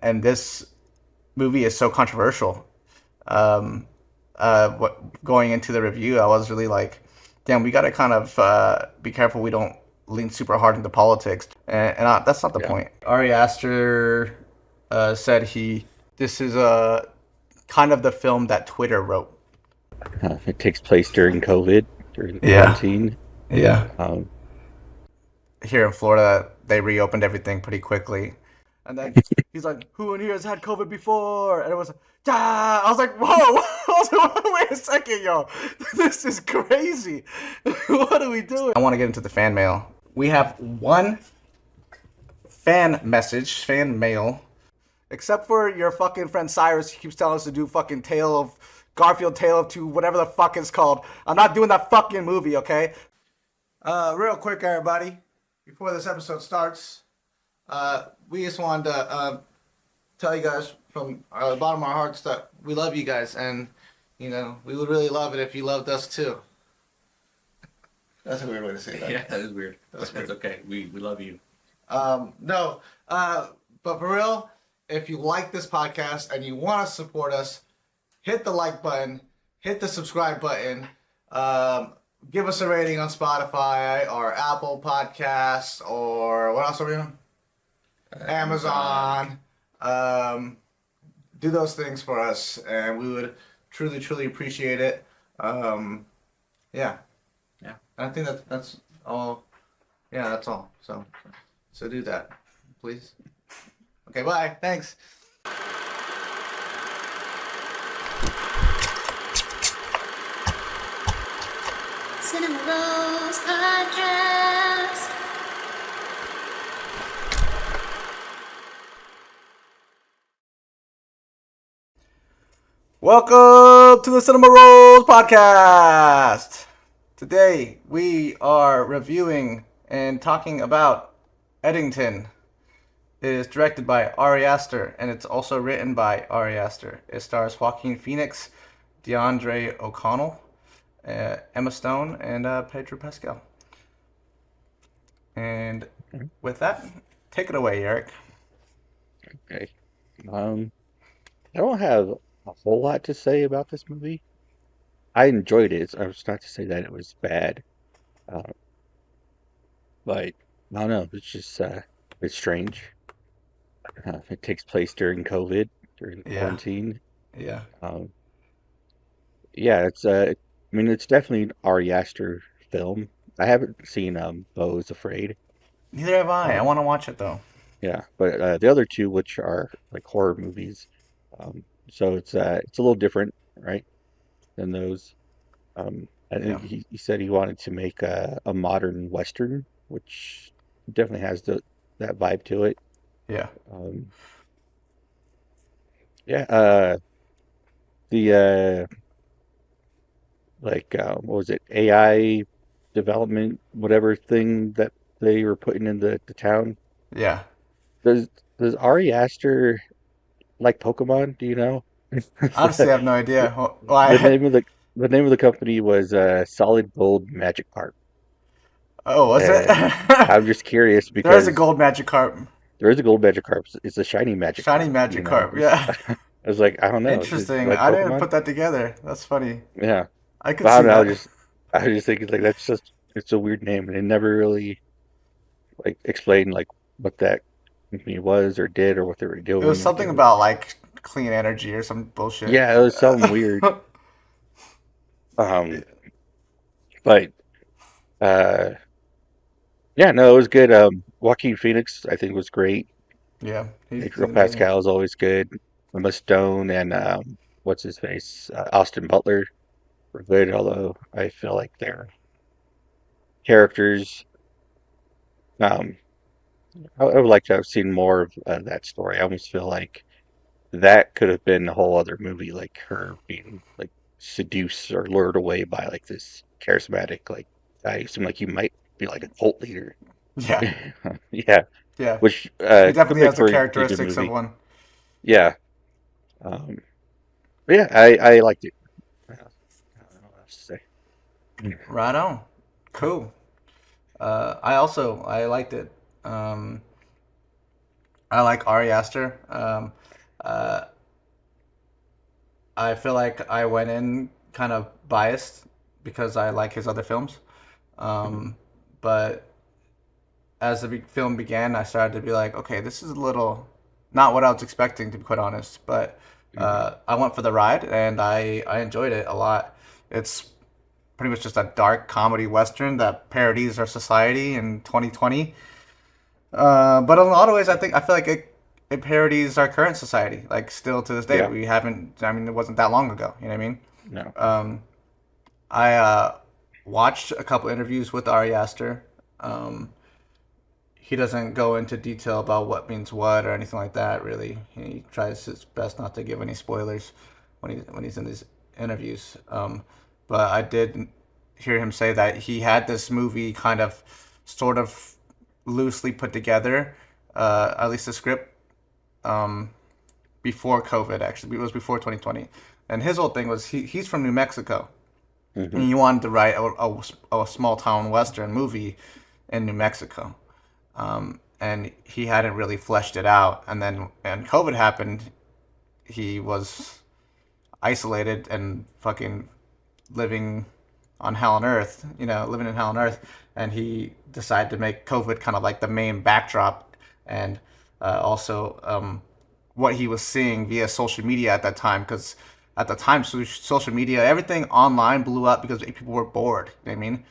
and this movie is so controversial. Going into the review, I was really like, damn, we got to kind of be careful we don't lean super hard into politics, and that's not the Yeah. point. Ari Aster said this is a kind of the film that Twitter wrote. It takes place during COVID, during Yeah, quarantine. yeah. Um, Here in Florida, they reopened everything pretty quickly. And then he's like, "Who in here has had COVID before?" And it was like, "Ah!" I was like, "Whoa!" I was like, "Wait a second, yo, this is crazy. What are we doing?" I want to get into the fan mail. We have one fan mail, except for your fucking friend Cyrus. He keeps telling us to do fucking Tale of Two, whatever the fuck it's called. I'm not doing that fucking movie, okay? Real quick, everybody, before this episode starts, we just wanted to tell you guys from the bottom of our hearts that we love you guys, and we would really love it if you loved us too. That's a weird way to say that. Yeah, that is weird. That's That's weird. okay. We love you. No, but for real, if you like this podcast and you want to support us, hit the like button, hit the subscribe button, give us a rating on Spotify or Apple Podcasts or what else are we on? Amazon. Do those things for us, and we would truly, truly appreciate it. Yeah. Yeah. I think that's all. Yeah, that's all. So do that, please. Okay, bye. Thanks. Cinema Rose Podcast. Welcome to the Cinema Rolls Podcast. Today we are reviewing and talking about Eddington. It is directed by Ari Aster, and it's also written by Ari Aster. It stars Joaquin Phoenix, DeAndre O'Connell, Emma Stone, and Pedro Pascal. And with that, take it away, Eric. okay. I don't have a whole lot to say about this movie. I enjoyed it. I was not to say that it was bad, uh, but I don't know. It's strange. It takes place during COVID, during Yeah, quarantine. yeah. Um, yeah, I mean, it's definitely an Ari Aster film. I haven't seen Beau is Afraid. Neither have I. I Um, want to watch it though. yeah, but the other two, which are like horror movies, so it's a little different, right, than those. I Yeah, think he said he wanted to make a modern Western, which definitely has that vibe to it. yeah. Um, yeah, the what was it, AI development, whatever thing that they were putting in the town. Yeah. Does does Ari Aster like Pokemon? Do you know? Honestly, I have no The, idea the why. name of the company was Solid Gold Magic Carp, Oh, was it? and I'm just curious There is a because gold magic carp. there is a gold magic carp. It's a shiny magic Shiny carp. magic carp. Yeah. I was like, I don't know. Do you Interesting. like I didn't Pokemon? put that together. That's funny. Yeah, I could but I see don't know. that. I just think it's like that's just it's a weird name, and it never really like explained like what that company was or did or what they were It was doing. Like something it about was, like clean energy or some bullshit. yeah, it was something weird. Um, but uh, yeah, no, it was good. Joaquin Phoenix, I think, was great. Yeah, he's Pedro in good. Pascal is always good. Emma Stone and what's his face, Austin Butler were good. Although I feel like their characters, um, I would like to have seen more of that story. I almost feel like that could have been a whole other movie, like her being like seduced or lured away by like this charismatic like guy who seemed like he might be like a cult leader. Yeah, Yeah, yeah. which He could definitely make has the for a good characteristics of movie. one. Yeah, um, but yeah, I liked it. I don't know what else to say. Right on. Cool. I liked it. Um, I like Ari Aster. Uh, I feel like I went in kind of biased because I like his other films. Hmm. Um, but as the film began, I started to be like, okay, this is a little not what I was expecting, to be quite honest. But Hmm. I went for the ride, and I enjoyed it a lot. It's pretty much just a dark comedy western that parodies our society in 2020. But in a lot of ways, I feel like it parodies our current society. Like still to this day, Yeah. we haven't. I mean, it wasn't that long ago. You know what I mean? No. I watched a couple interviews with Ari Aster. Um, he doesn't go into detail about what means what or anything like that. Really, he tries his best not to give any spoilers when he's in these interviews. But I did hear him say that he had this movie kind of, sort of, loosely put together, at least the script, um, before COVID. Actually, it was before 2020. And his whole thing was he's from New Mexico, and Hmm. he wanted to write a small town western movie in New Mexico. And he hadn't really fleshed it out. And then when COVID happened, he was isolated and fucking living on hell on earth, living in hell on earth. And he decided to make COVID kind of like the main backdrop, and also what he was seeing via social media at that time. Because at the time, social media, everything online blew up because people were bored. You know what I mean?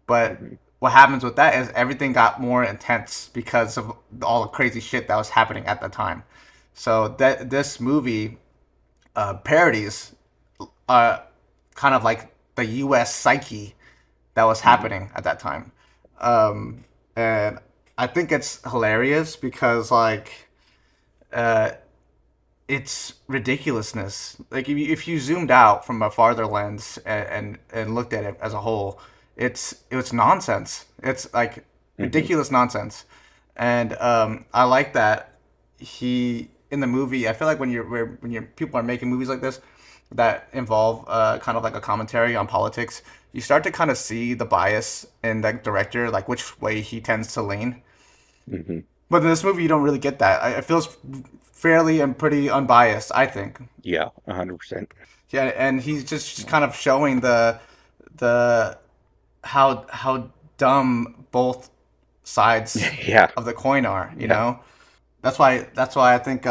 But Hmm. what happens with that is everything got more intense because of all the crazy shit that was happening at the time. So that this movie parodies uh, kind of like the U.S. psyche that was Hmm. happening at that time, and I think it's hilarious because like uh, it's ridiculousness. Like if you zoomed out from a farther lens and looked at it as a whole, it's nonsense. It's like Hmm. ridiculous nonsense, and I like that he in the movie. I feel like when you're people are making movies like this that involve kind of like a commentary on politics, you start to kind of see the bias in the director, like which way he tends to lean. Hmm. But in this movie, you don't really get that. It feels fairly and pretty unbiased, I think. Yeah. 100%. Yeah, and he's just kind of showing the how dumb both sides Yeah. of the coin are. Yeah. That's why I think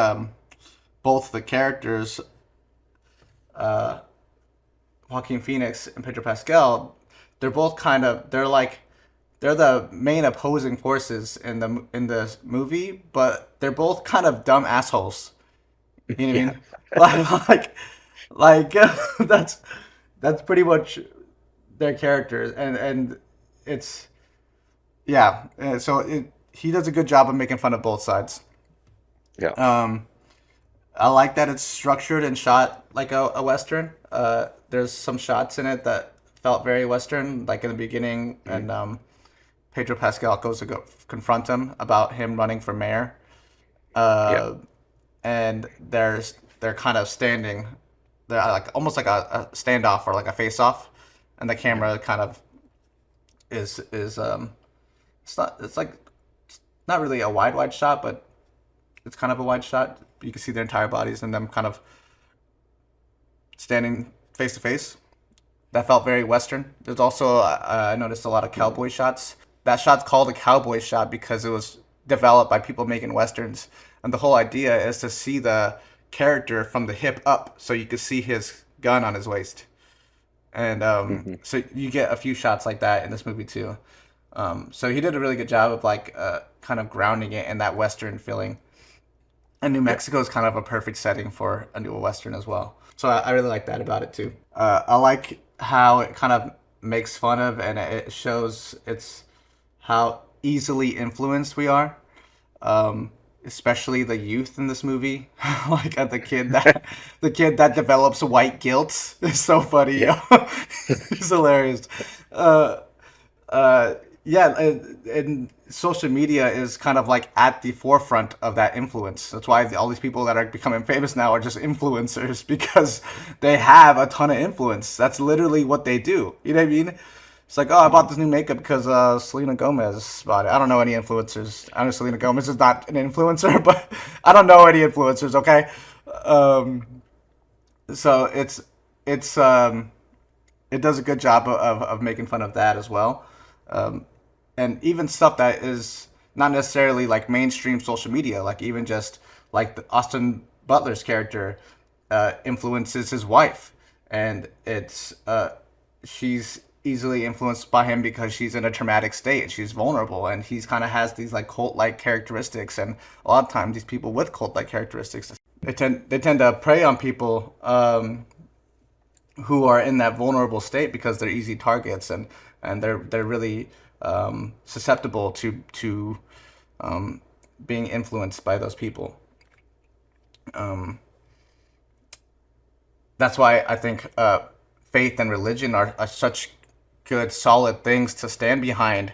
both the characters, Joaquin Phoenix and Pedro Pascal, they're both kind of they're the main opposing forces in the movie, but they're both kind of dumb assholes. You know what I Yeah. mean? Like that's that's pretty much their characters, and it's yeah. He does a good job of making fun of both sides. Yeah. Um, I like that it's structured and shot like a western. There's some shots in it that felt very western, like in the beginning, Mhm. and Pedro Pascal goes to go confront him about him running for mayor. Yeah. Uh, and they're kind of standing, they're like almost like a standoff or like a face off, and the Yeah. camera kind of is it's like not really a wide shot, but it's kind of a wide shot. You can see their entire bodies and them kind of standing face to face. That felt very western. There's also I noticed a lot of Mhm. cowboy shots. That shot's called a cowboy shot because it was developed by people making westerns, and the whole idea is to see the character from the hip up, so you could see his gun on his waist, and Mhm. so you get a few shots like that in this movie too. So he did a really good job of like kind of grounding it in that western feeling. And New Yeah. Mexico is kind of a perfect setting for a new western as well. So I really like that about it too. I like how it kind of makes fun of and it shows it's how easily influenced we are, especially the youth in this movie. Like the kid that develops white guilt is so funny. Yeah. He's hilarious. Uh, uh, yeah, and social media is kind of like at the forefront of that influence. That's why all these people that are becoming famous now are just influencers because they have a ton of influence. That's literally what they do. You know what I mean? It's like, oh, I bought this new makeup because Selena Gomez bought it. I don't know any influencers. I know Selena Gomez is not an influencer, but I don't know any influencers. Okay, um, so it's it does a good job of making fun of that as well, and even stuff that is not necessarily like mainstream social media, like even just like the Austin Butler's character influences his wife, and it's she's easily influenced by him because she's in a traumatic state. She's vulnerable, and he's kind of has these like cult-like characteristics. And a lot of times, these people with cult-like characteristics, they tend to prey on people who are in that vulnerable state because they're easy targets, and they're really susceptible to being influenced by those people. That's why I think faith and religion are such good, solid things to stand behind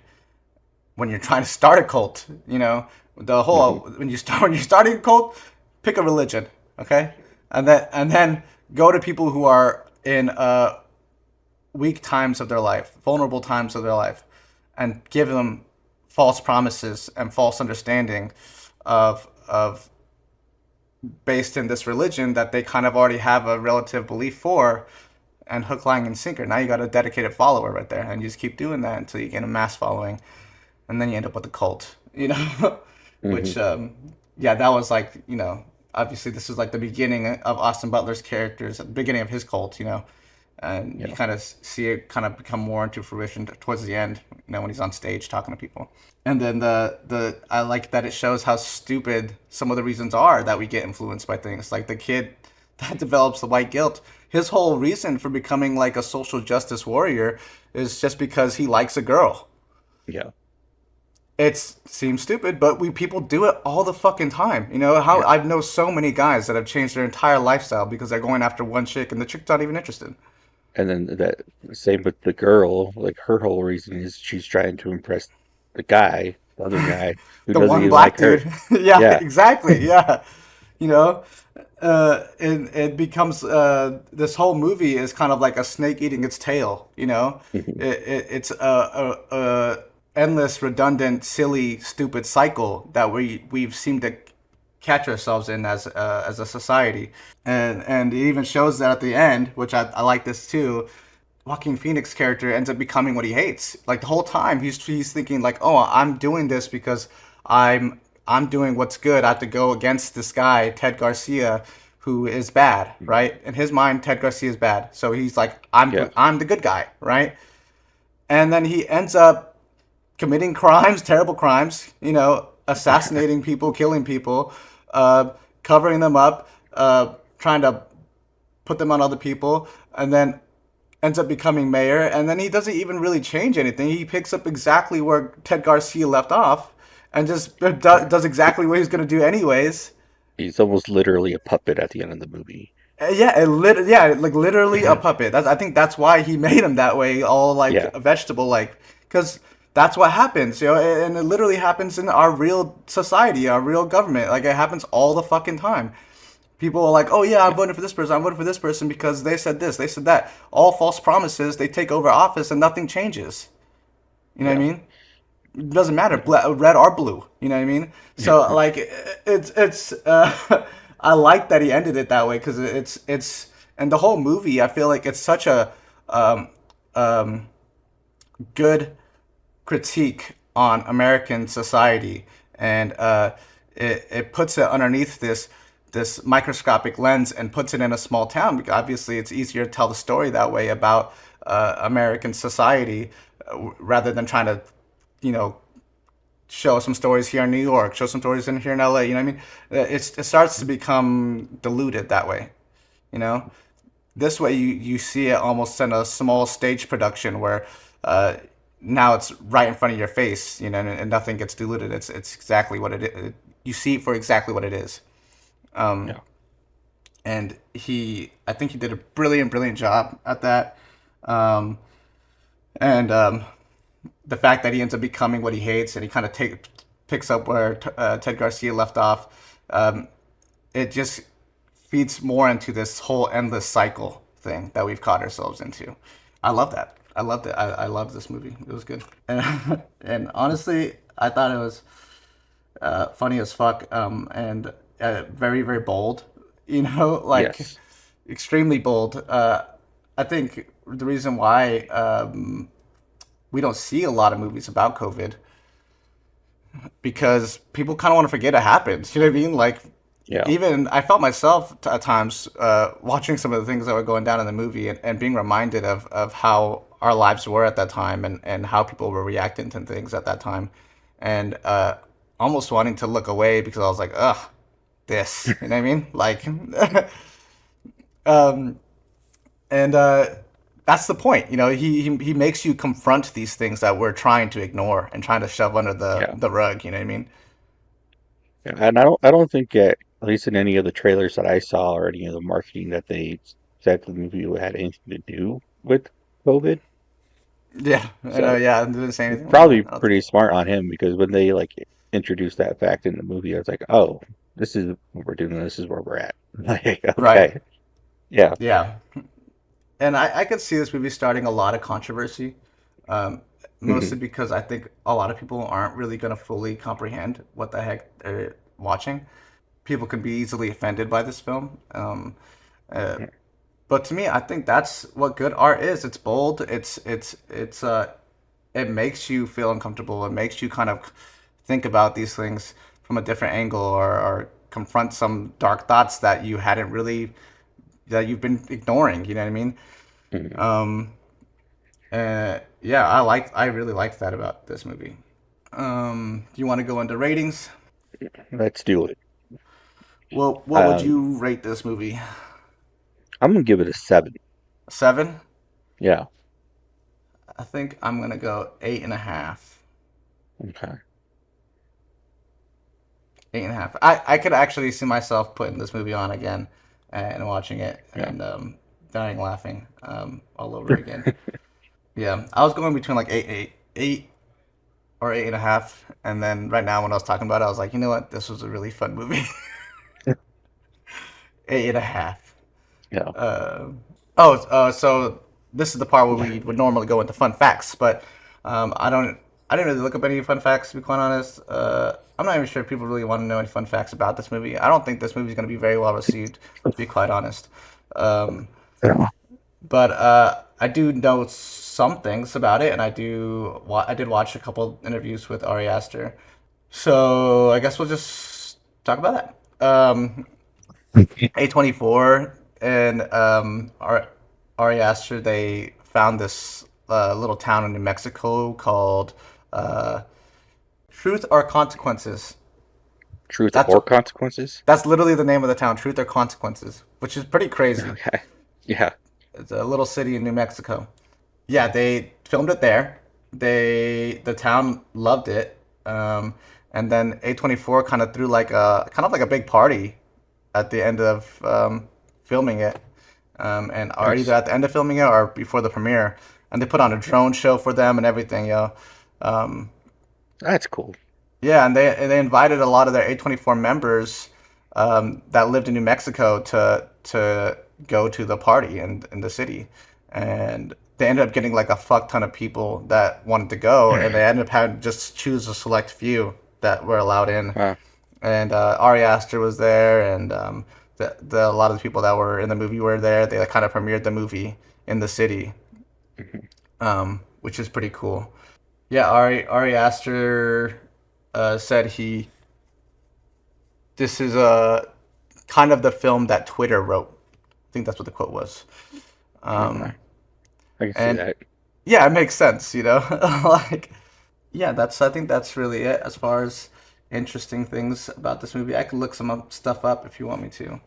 when you're trying to start a cult. You know, the whole Hmm. when you're starting a cult, pick a religion, okay, and then go to people who are in weak times of their life, vulnerable times of their life, and give them false promises and false understanding of based in this religion that they kind of already have a relative belief for, and hook, line, and sinker. Now you got a dedicated follower right there, and you just keep doing that until you get a mass following, and then you end up with a cult. You know, Hmm. which yeah, that was like, obviously this is like the beginning of Austin Butler's characters, at the beginning of his cult. And you Yeah. kind of see it kind of become more into fruition towards the end. When he's on stage talking to people. And then the I like that it shows how stupid some of the reasons are that we get influenced by things. Like the kid that develops the white guilt. His whole reason for becoming like a social justice warrior is just because he likes a girl. Yeah. It seems stupid, but we people do it all the fucking time. How Yeah. I've know so many guys that have changed their entire lifestyle because they're going after one chick and the chick's not even interested. And then that same with the girl, like her whole reason is she's trying to impress the other guy who The doesn't one even black like her. dude. Yeah, Yeah. exactly. Yeah. You know, and it becomes this whole movie is kind of like a snake eating its tail. It's a endless, redundant, silly, stupid cycle that we've seemed to catch ourselves in as a society, and it even shows that at the end, which I like this too. Joaquin Phoenix character ends up becoming what he hates. Like the whole time, he's thinking like, "Oh, I'm doing this because I'm doing what's good. I have to go against this guy, Ted Garcia, who is bad, right? In his mind, Ted Garcia is bad. So he's like, Yeah. I'm the good guy, right? And then he ends up committing crimes, terrible crimes, assassinating people, killing people, covering them up, trying to put them on other people, and then ends up becoming mayor. And then he doesn't even really change anything. He picks up exactly where Ted Garcia left off, and just does exactly what he's gonna do anyways. He's almost literally a puppet at the end of the movie. Yeah, like literally a puppet. I think that's why he made him that way, all like Yeah. a vegetable, like, because that's what happens, and it literally happens in our real society, our real government. Like it happens all the fucking time. People are like, oh yeah, I'm Yeah. voting for this person. I'm voting for this person because they said this, they said that. All false promises. They take over office and nothing changes. You know what I Yeah. mean? It doesn't matter, red or blue. You know what I mean? So like, it's I like that he ended it that way because it's and the whole movie. I feel like it's such a um, um, good critique on American society, and it puts it underneath this microscopic lens and puts it in a small town because obviously it's easier to tell the story that way about American society rather than trying to you know show some stories here in New York, show some stories in here in LA. You know what I mean? It starts to become diluted that way. You know, this way you see it almost in a small stage production where uh, now it's right in front of your face. And nothing gets diluted. It's exactly what it is. You see it for exactly what it is. Yeah. And I think he did a brilliant, brilliant job at that. Um, and the fact that he ends up becoming what he hates, and he kind of picks up where Ted Garcia left off. It just feeds more into this whole endless cycle thing that we've caught ourselves into. I love that. I loved it. I loved this movie. It was good. And honestly, I thought it was funny as fuck, and very very bold. You know, like Yes. extremely bold. I think the reason why we don't see a lot of movies about COVID because people kind of want to forget it happens. You know what I mean? Like Yeah. even I felt myself at times watching some of the things that were going down in the movie and being reminded of how our lives were at that time and how people were reacting to things at that time, and almost wanting to look away because I was like, ugh, this. You know what I mean? Like, um, and that's the point. You know, he makes you confront these things that we're trying to ignore and trying to shove under Yeah. the rug. You know what I mean? Yeah. And I don't think that, at least in any of the trailers that I saw or any of the marketing that they said the movie had anything to do with COVID. Yeah, I know. So Yeah, I didn't say anything like that. probably pretty smart on him because when they like introduced that fact in the movie, I was like, oh, this is what we're doing. This is where we're at. Like, Right. okay. Yeah. Yeah. And I could see this movie starting a lot of controversy, um, Hmm. mostly because I think a lot of people aren't really going to fully comprehend what the heck they're watching. People can be easily offended by this film. Uh, but to me, I think that's what good art is. It's bold. It makes you feel uncomfortable. It makes you kind of think about these things from a different angle or confront some dark thoughts that you hadn't really that you've been ignoring. You know what I mean? Hmm. Um, yeah, I really liked that about this movie. Do you want to go into ratings? Let's do it. Well, what would Um, you rate this movie? I'm gonna give it a 7. 7? Yeah. I think I'm gonna go 8.5. Okay. 8.5. I could actually see myself putting this movie on again and watching it Yeah. and dying laughing all over again. Yeah, I was going between like 8 or 8.5, and then right now when I was talking about it, I was like, you know what, this was a really fun movie. 8.5. Yeah. So this is the part where we would normally go into fun facts, but I don't. I didn't really look up any fun facts to be quite honest. I'm not even sure if people really want to know any fun facts about this movie. I don't think this movie is going to be very well received, to be quite honest. Um, Yeah. but I do know some things about it, and I did watch a couple interviews with Ari Aster. So I guess we'll just talk about that. A24 and Ari Aster, they found this little town in New Mexico called uh, Truth or Consequences. Truth That's or consequences? that's literally the name of the town, Truth or Consequences, which is pretty crazy. Okay. Yeah. It's a little city in New Mexico. Yeah, they filmed it there. The town loved it, and then A24 kind of like a big party at the end of filming it, and or either Nice. at the end of filming it or before the premiere, and they put on a drone show for them and everything, yo. Um, That's cool. yeah, and they invited a lot of their A24 members that lived in New Mexico to go to the party in the city, and they ended up getting like a fuck ton of people that wanted to go, and they ended up having to just choose a select few that were allowed in. Wow. And Ari Aster was there, and a lot of the people that were in the movie were there. They kind of premiered the movie in the city, Mhm. which is pretty cool. Yeah, Ari Aster said this is a kind of the film that Twitter wrote. I think that's what the quote was. Okay. Um, I can see and that. yeah, it makes sense, you know. Like, yeah, that's I think that's really it as far as interesting things about this movie. I could look stuff up if you want me to.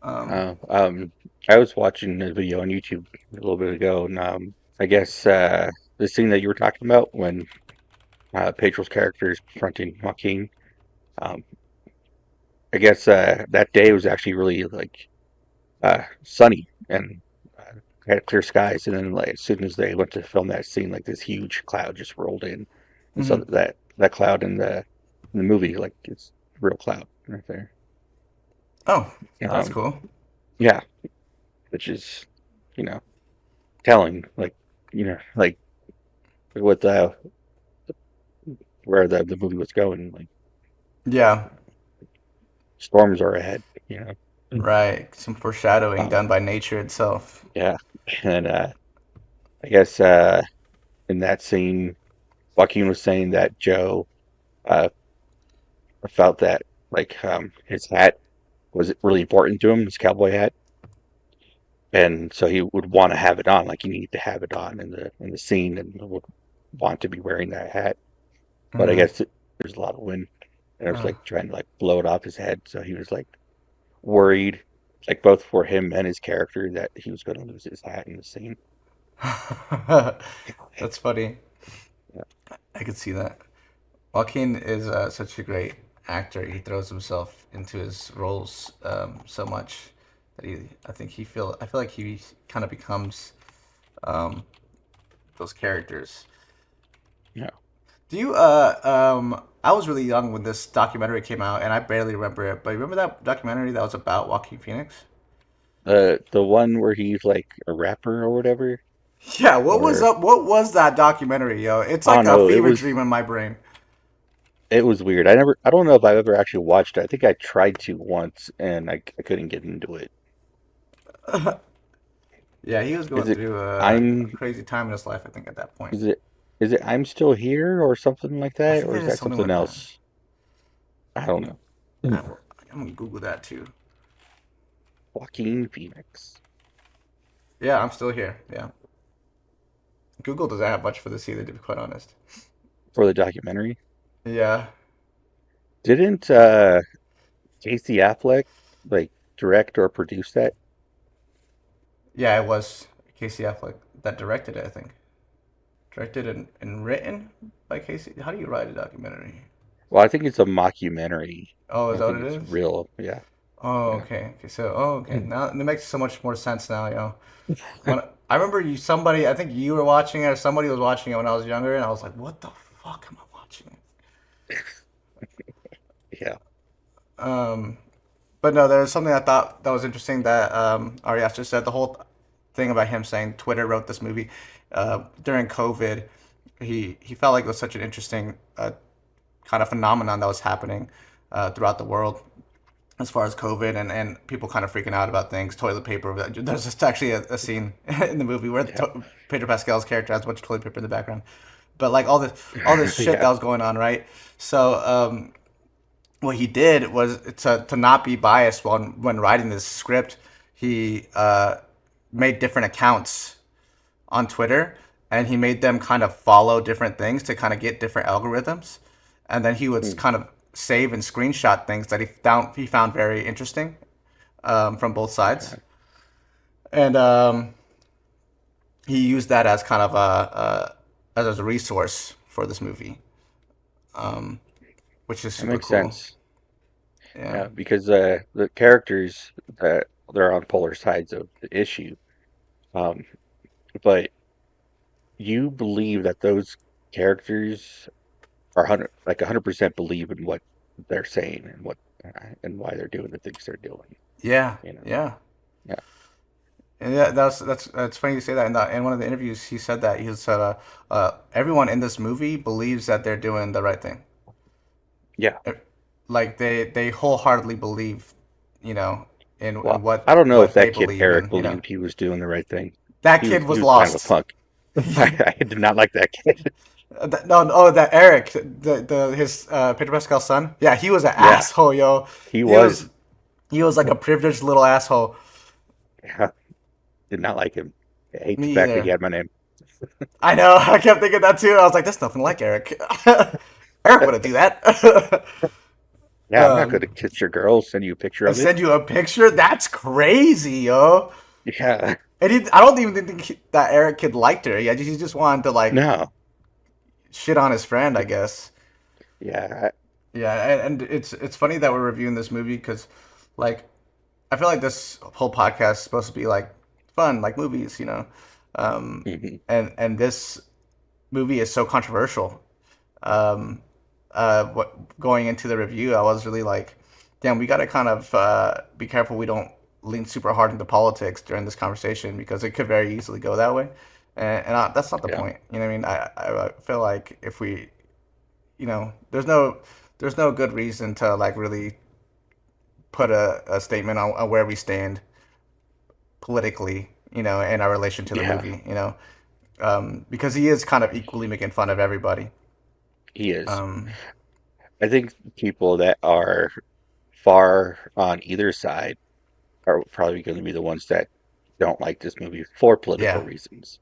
Um, Uh, um, I was watching a video on YouTube a little bit ago, and I guess the scene that you were talking about when Pedro's character is confronting Joaquin, um, I guess that day was actually really like sunny and had clear skies, and then like as soon as they went to film that scene, like this huge cloud just rolled in, and so mhm. that cloud in the movie, like it's a real cloud right there. Oh, that's Um, cool. yeah, which is you know telling like. like with where the movie was going, like Yeah, storms are ahead, you know. right. Some foreshadowing Um, done by nature itself. yeah, and I guess in that scene, Joaquin was saying that Joe uh, felt that like his hat was really important to him, his cowboy hat, and so he would want to have it on, like he needed to have it on in the scene, and would want to be wearing that hat. But I Mm. guess there's a lot of wind, and it was like trying to like blow it off his head, so he was like worried, like both for him and his character, that he was going to lose his hat in the scene. That's funny. Yeah, I could see that. Joaquin is such a great actor. He throws himself into his roles so much that I feel like he kind of becomes um, those characters. yeah. Do you I was really young when this documentary came out and I barely remember it, but you remember that documentary that was about Joaquin Phoenix? The one where he's like a rapper or whatever, Yeah, or what was that documentary, yo? It's I like don't a know. It fever was dream in my brain. it was weird. I don't know if I've ever actually watched it. I think I tried to once, and I couldn't get into it. Yeah, he was Is going it through a I'm crazy time in his life, I think, at that point. is it is it I'm Still Here or something like I that, think or it is is that something something like that. else? I don't know. I, I'm gonna Google that too. Joaquin Phoenix Yeah, I'm still here. Yeah, Google doesn't have much for this either, to be quite honest. for the documentary. Yeah, Didn't Casey Affleck like direct or produce that? yeah, it was Casey Affleck that directed it, I think. Directed and written by Casey. How do you write a documentary? Well, I think it's a mockumentary. Oh, I is don't that what think it it's is? real. Yeah, Oh, yeah. okay. Okay, so okay. Now it makes so much more sense now, yo. When I remember somebody, I think you were watching it or somebody was watching it when I was younger, and I was like, "What the fuck am I watching?" Yeah. Um, but no, there's something I thought that was interesting that Ari Aster said. The whole thing about him saying Twitter wrote this movie during COVID. He felt like it was such an interesting kind of phenomenon that was happening throughout the world as far as COVID and people kind of freaking out about things, toilet paper. There's just actually a scene in the movie where Yeah. Pedro Pascal's character has a bunch of toilet paper in the background. But like all this shit Yeah. that was going on, right? So what he did was to not be biased when writing this script. He made different accounts on Twitter, and he made them kind of follow different things to kind of get different algorithms, and then he would Hmm. kind of save and screenshot things that he found very interesting from both sides, Okay. and he used that as kind of as a resource for this movie, which is That super makes cool. sense. Yeah, Yeah, because the characters that they're on polar sides of the issue. Um, but you believe that those characters are 100% believe in what they're saying and what and why they're doing the things they're doing. yeah, You know. yeah. Yeah. And yeah, that's funny you say that. In one of the interviews, he said that he said, everyone in this movie believes that they're doing the right thing. Yeah. Uh, Like they wholeheartedly believe, you know, in Well, I don't know if what they that kid believe Eric in. You know, believed he was doing the right thing. that He kid was he was was kind of a lost. punk. I did not like that kid. No, oh, that Eric, the his Pedro Pascal's son. Yeah, he was an Yeah, asshole, yo. he He was was. he was like a privileged little asshole. Yeah, did not like him. I hate the Me fact that he either. had my name. I know. I kept thinking that too. I was like, that's nothing like Eric. Eric wouldn't do that. Yeah, I'm not going to kiss your girl. Send you a picture I of it. send you a picture. That's crazy, yo. Yeah, And I don't even think that Eric kid liked her. Yeah, he just wanted to like no. shit on his friend, I guess. Yeah, Yeah, and it's funny that we're reviewing this movie because, like, I feel like this whole podcast is supposed to be like fun, like movies, you know. mhm. And this movie is so controversial. Um, what going into the review, I was really like, damn, we got to kind of be careful we don't lean super hard into politics during this conversation because it could very easily go that way. And that's not the Yeah. point. You know what I mean? I feel like if we, there's no good reason to like really put a statement on where we stand politically, in our relation to the Yeah, movie, because he is kind of equally making fun of everybody. he is. Um, I think people that are far on either side are probably going to be the ones that don't like this movie for political yeah, reasons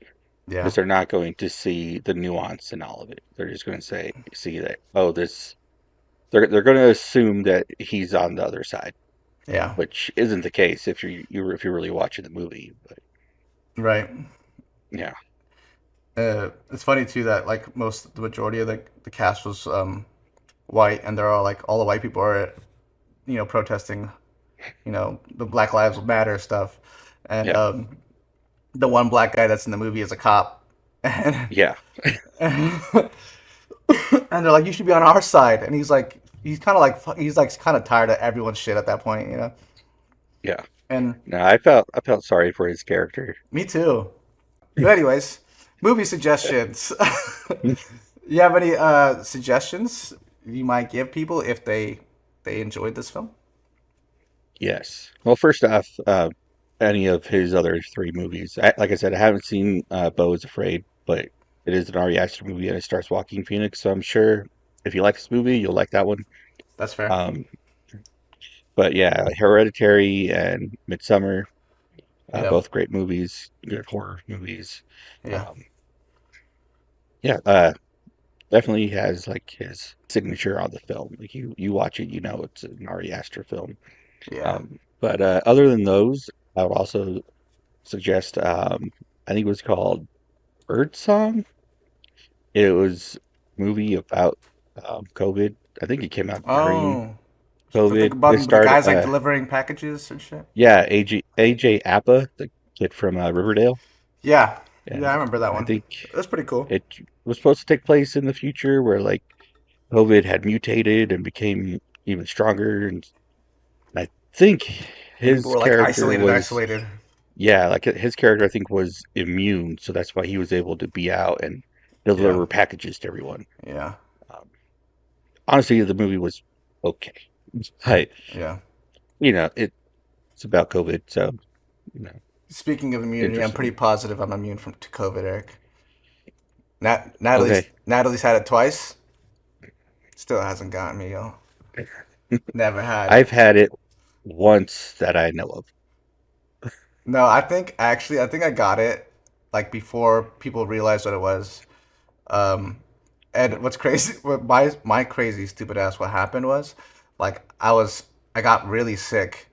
yeah, because they're not going to see the nuance in all of it. They're just going to see that, oh, this, they're going to assume that he's on the other side, yeah, which isn't the case if you're really watching the movie. But right. yeah, It's funny too that like the majority of the cast was white, and they're all the white people are protesting the Black Lives Matter stuff, and yeah, the one black guy that's in the movie is a cop, and yeah, and they're like, you should be on our side, and he's kind of tired of everyone's shit at that point. yeah. And No, I felt sorry for his character. me too. But anyways, movie suggestions. You have any suggestions you might give people if they enjoyed this film? Yes. Well, first off, any of his other three movies. Like I said, I haven't seen Beau is Afraid, but it is an Ari Aster movie and it stars Joaquin Phoenix, so I'm sure if you like this movie, you'll like that one. That's fair. Um, but yeah, Hereditary and Midsummer, Yep. both great movies, good horror movies. Yeah. Um, yeah, definitely has like his signature on the film. Like you watch it, you know it's an Ari Aster film. Yeah. But other than those, I would also suggest I think it was called Bird Song. It was a movie about COVID. I think it came out during Oh, COVID. It the starred guys like delivering packages and shit. yeah, AJ Appa, the kid from Riverdale. Yeah. Yeah, I And remember that I one. think That's pretty cool. it was supposed to take place in the future where like COVID had mutated and became even stronger and I think And people his were like character isolated, was isolated. yeah, like his character, I think, was immune, so that's why he was able to be out and Yeah. deliver packages to everyone. Yeah. Um, honestly, the movie was okay. But, Yeah. it's about COVID, so, you know, Speaking of immunity, I'm pretty interesting. positive I'm immune to COVID, Eric. Natalie's Okay. Natalie's had it twice. Still hasn't gotten me, yo. Never had I've it. had it once that I know of. No, I think I got it like before people realized what it was. Um, and what's crazy, what my crazy stupid ass, what happened was, like I got really sick,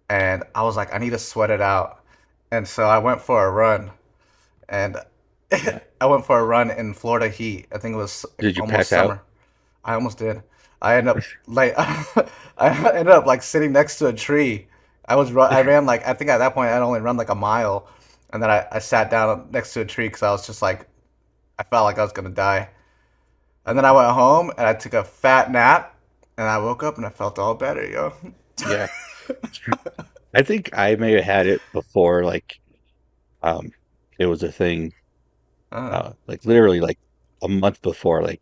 and I was like, I need to sweat it out, and so I went for a run, and Yeah. I went for a run in Florida heat. I think it was like Did you almost pass out? summer. I almost did. I ended up like I ended up like sitting next to a tree. I ran like I think at that point I'd only run like a mile, and then I sat down next to a tree because I was just like I felt like I was gonna die. And then I went home and I took a fat nap, and I woke up and I felt all better, yo. Yeah. I think I may have had it before, like, um, it was a thing, uh, like literally like a month before, like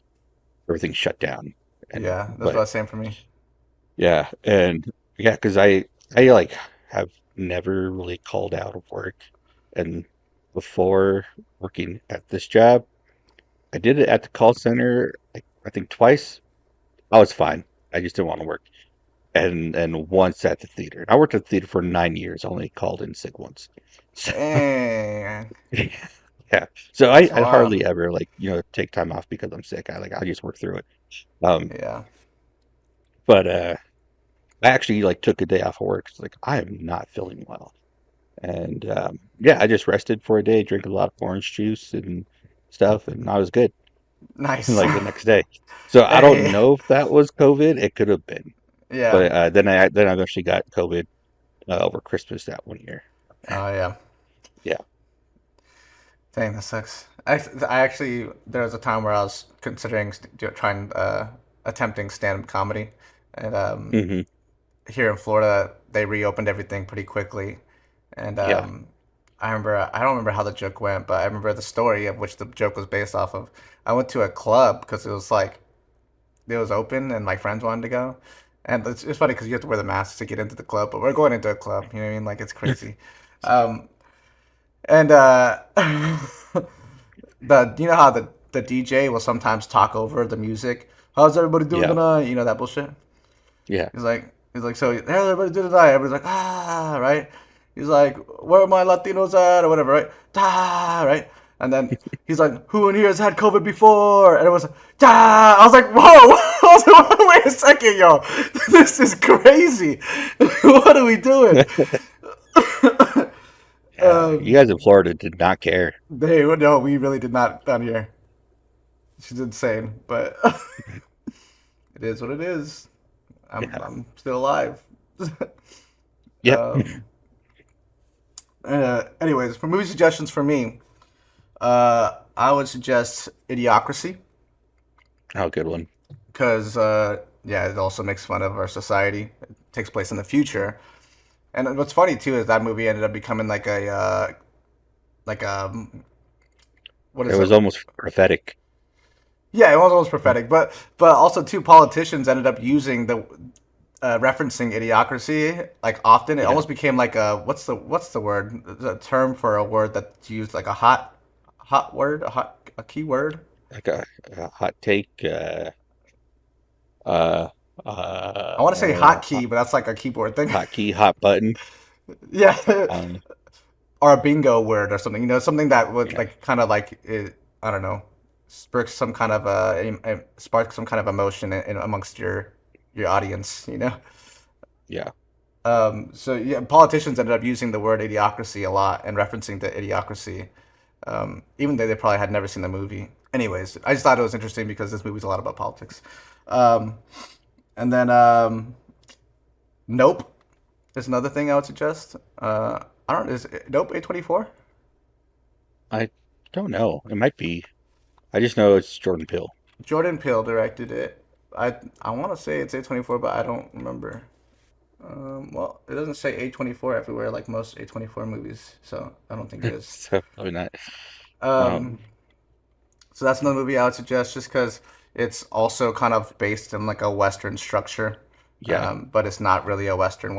everything shut down. And, yeah, that's about but the same for me. yeah, and yeah, because I like have never really called out of work, and before working at this job, I did it at the call center. I think twice. I was fine. I just didn't want to work, and once at the theater. I worked at the theater for 9 years. Only called in sick once. So Dang, yeah, so that's I wild. hardly ever like take time off because I'm sick. I just work through it. Um, Yeah, but I actually like took a day off of work. It's like I am not feeling well. And yeah, I just rested for a day, drank a lot of orange juice and stuff, and I was good nice. like the next day. So I don't Hey, know if that was COVID. It could have been, yeah. but then I actually got COVID over Christmas that one year. Oh yeah. Yeah. Dang, that sucks. I actually there was a time where I was considering trying attempting stand-up comedy, and Hmm. here in Florida they reopened everything pretty quickly, and Yeah. I remember, I don't remember how the joke went, but I remember the story of which the joke was based off of. I went to a club because it was like, it was open and my friends wanted to go. And it's funny because you have to wear the mask to get into the club, but we're going into a club, you know what I mean? Like, it's crazy. Um, and you know how the DJ will sometimes talk over the music. How's everybody doing Yeah, tonight? You know that bullshit. yeah. He's like, so how's everybody doing tonight? Everybody's like, right. He's like, where are my Latinos at or whatever, right? Right. And then he's like, who in here has had COVID before? And it was like, I was like, whoa! I was like, wait a second, yo, this is crazy. What are we doing? You um, guys in Florida did not care. no, we really did not down here. She's insane, but it is what it is. I'm Yeah, I'm still alive. yep. um, anyways, for movie suggestions for me, I would suggest Idiocracy Oh, good one. because yeah, it also makes fun of our society. It takes place in the future, and what's funny too is that movie ended up becoming like a what It is it? was almost prophetic. Yeah, it was almost prophetic, but also two politicians ended up using the referencing idiocracy like often. It Yeah, almost became like a what's the word? The term for a word that's used like a hot word, a key word. like a hot take. Uh, I want to say hot hot, key, but that's like a keyboard thing. hot key, hot button. Yeah, Um, or a bingo word or something. You know, something that would yeah, like kind of like I don't know, spark some kind of emotion amongst your audience. You know. yeah. So yeah, politicians ended up using the word idiocracy a lot and referencing the idiocracy, even though they probably had never seen the movie. Anyways, I just thought it was interesting because this movie's a lot about politics. Um, and then Nope is another thing I would suggest. I don't is Nope A24? I don't know. It might be. I just know it's Jordan Peele. Jordan Peele directed it. I want to say it's A24, but I don't remember. Well, it doesn't say A24 everywhere like most A24 movies, so I don't think it is. So probably not. Um, Um, So that's another movie I would suggest just because it's also kind of based in like a Western structure, yeah. but it's not really a Western,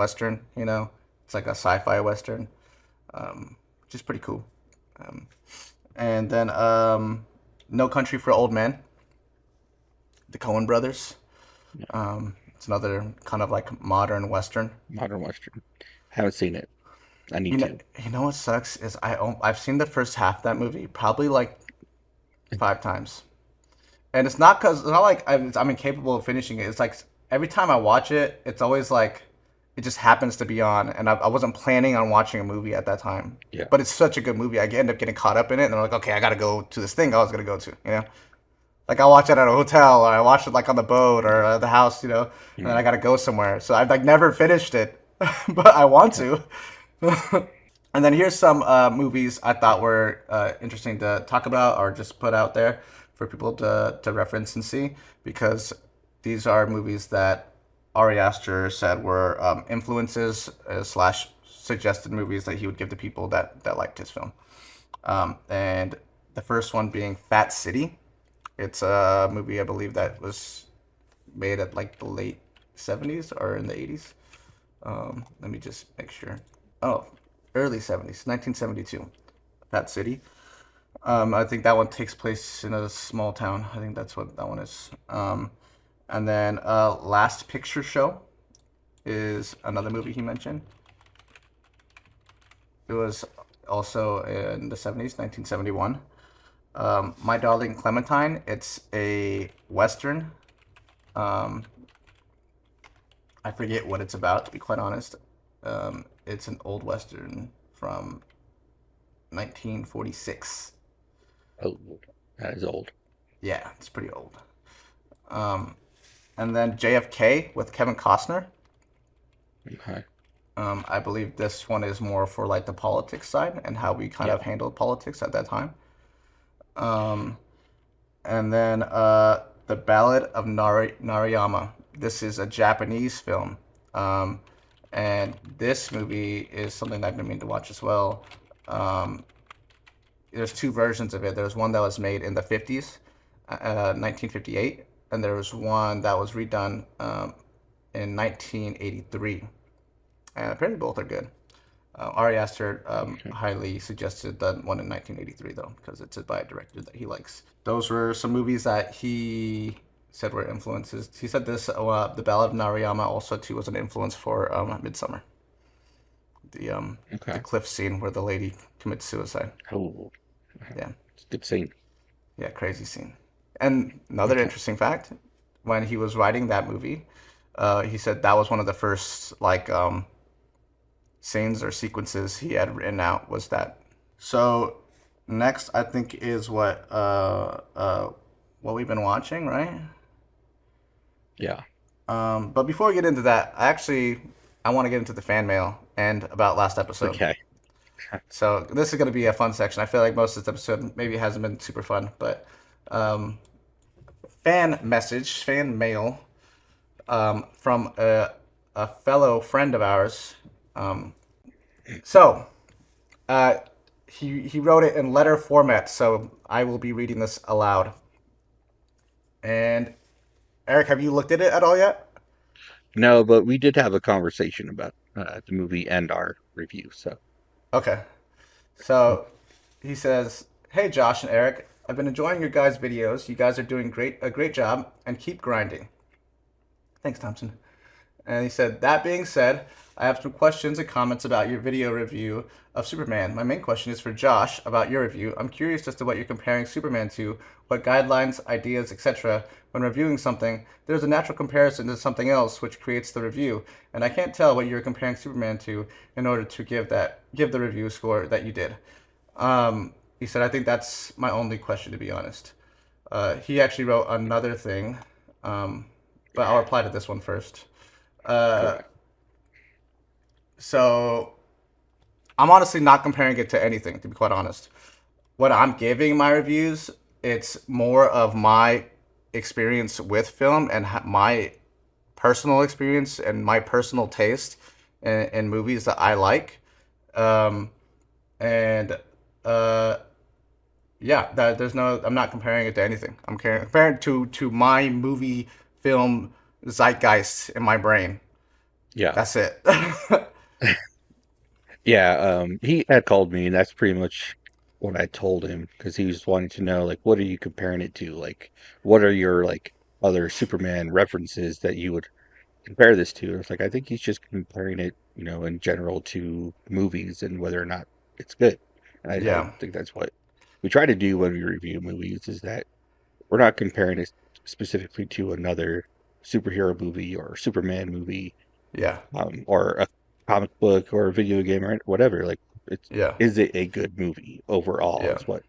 you know? It's like a sci-fi Western, which is pretty cool. Um, and then No Country for Old Men, the Coen brothers. It's another kind of like modern Western. Modern Western. Haven't seen it. I You need know, to. you know what sucks is I've seen the first half of that movie probably like 5 times. And it's not because it's not like I'm incapable of finishing it. It's like every time I watch it, it's always like it just happens to be on, and I wasn't planning on watching a movie at that time. Yeah. But it's such a good movie. I end up getting caught up in it, and I'm like, okay, I gotta go to this thing I was gonna go to. You know, like I watch it at a hotel, or I watch it like on the boat or the house. You know, and then I Mm. gotta go somewhere. So I've like never finished it, but I want to. And then here's some movies I thought were interesting to talk about or just put out there for people to reference and see because these are movies that Ari Aster said were influences slash suggested movies that he would give to people that liked his film. And the first one being Fat City. It's a movie I believe that was made at like the late 70s or in the 80s. Let me just make sure. Oh, early 70s, 1972. Fat City. I think that one takes place in a small town. I think that's what that one is. And then Last Picture Show is another movie he mentioned. It was also in the 70s, 1971. My Darling Clementine, it's a Western. Um, I forget what it's about, to be quite honest. It's an old Western from 1946. Oh, that is old. Yeah, it's pretty old. Um, and then JFK with Kevin Costner. Okay. I believe this one is more for like the politics side and how we kind Yeah. of handled politics at that time. Um, and then The Ballad of Narayama. This is a Japanese film. And this movie is something I've been meaning to watch as well. There's two versions of it. There's one that was made in the 50s, 1958, and there was one that was redone in 1983. And apparently both are good. Ari Aster highly suggested the one in 1983 though, because it's by a director that he likes. Those were some movies that he said were influences. He said this, The Ballad of Narayama also too was an influence for Midsummer. The cliff scene where the lady commits suicide. Oh, Yeah. it's a good scene. Yeah, crazy scene. And another interesting fact, when he was writing that movie, he said that was one of the first scenes or sequences he had written out was that. So next I think is what we've been watching, right? Yeah. But before we get into that, I want to get into the fan mail and about last episode. Okay. So this is going to be a fun section. I feel like most of this episode maybe hasn't been super fun, but fan mail from a fellow friend of ours. So he wrote it in letter format, so I will be reading this aloud. And Eric, have you looked at it at all yet? No, but we did have a conversation about the movie and our review. So Okay. So he says, "Hey Josh and Eric, I've been enjoying your guys' videos. You guys are doing a great job, and keep grinding." Thanks, Thompson. And he said, "That being said, I have some questions and comments about your video review of Superman. My main question is for Josh about your review. I'm curious as to what you're comparing Superman to, what guidelines, ideas, etc. When reviewing something, there's a natural comparison to something else which creates the review, and I can't tell what you're comparing Superman to in order to give the review score that you did." He said, "I think that's my only question, to be honest." He actually wrote another thing, but I'll reply to this one first. So I'm honestly not comparing it to anything, to be quite honest. When I'm giving my reviews, it's more of my experience with film and my personal experience and my personal taste in movies that I like. And yeah, I'm not comparing it to anything. I'm comparing it to my movie film zeitgeist in my brain. yeah, That's it. yeah. He had called me, and that's pretty much what I told him because he was wanting to know, like, what are you comparing it to? Like, what are your like other Superman references that you would compare this to? It's like I think he's just comparing it, in general to movies and whether or not it's good. And I Yeah, think that's what we try to do when we review movies is that we're not comparing it specifically to another superhero movie or Superman movie, yeah, or a comic book or a video game or whatever. Like, yeah, is it a good movie overall? yeah. Is what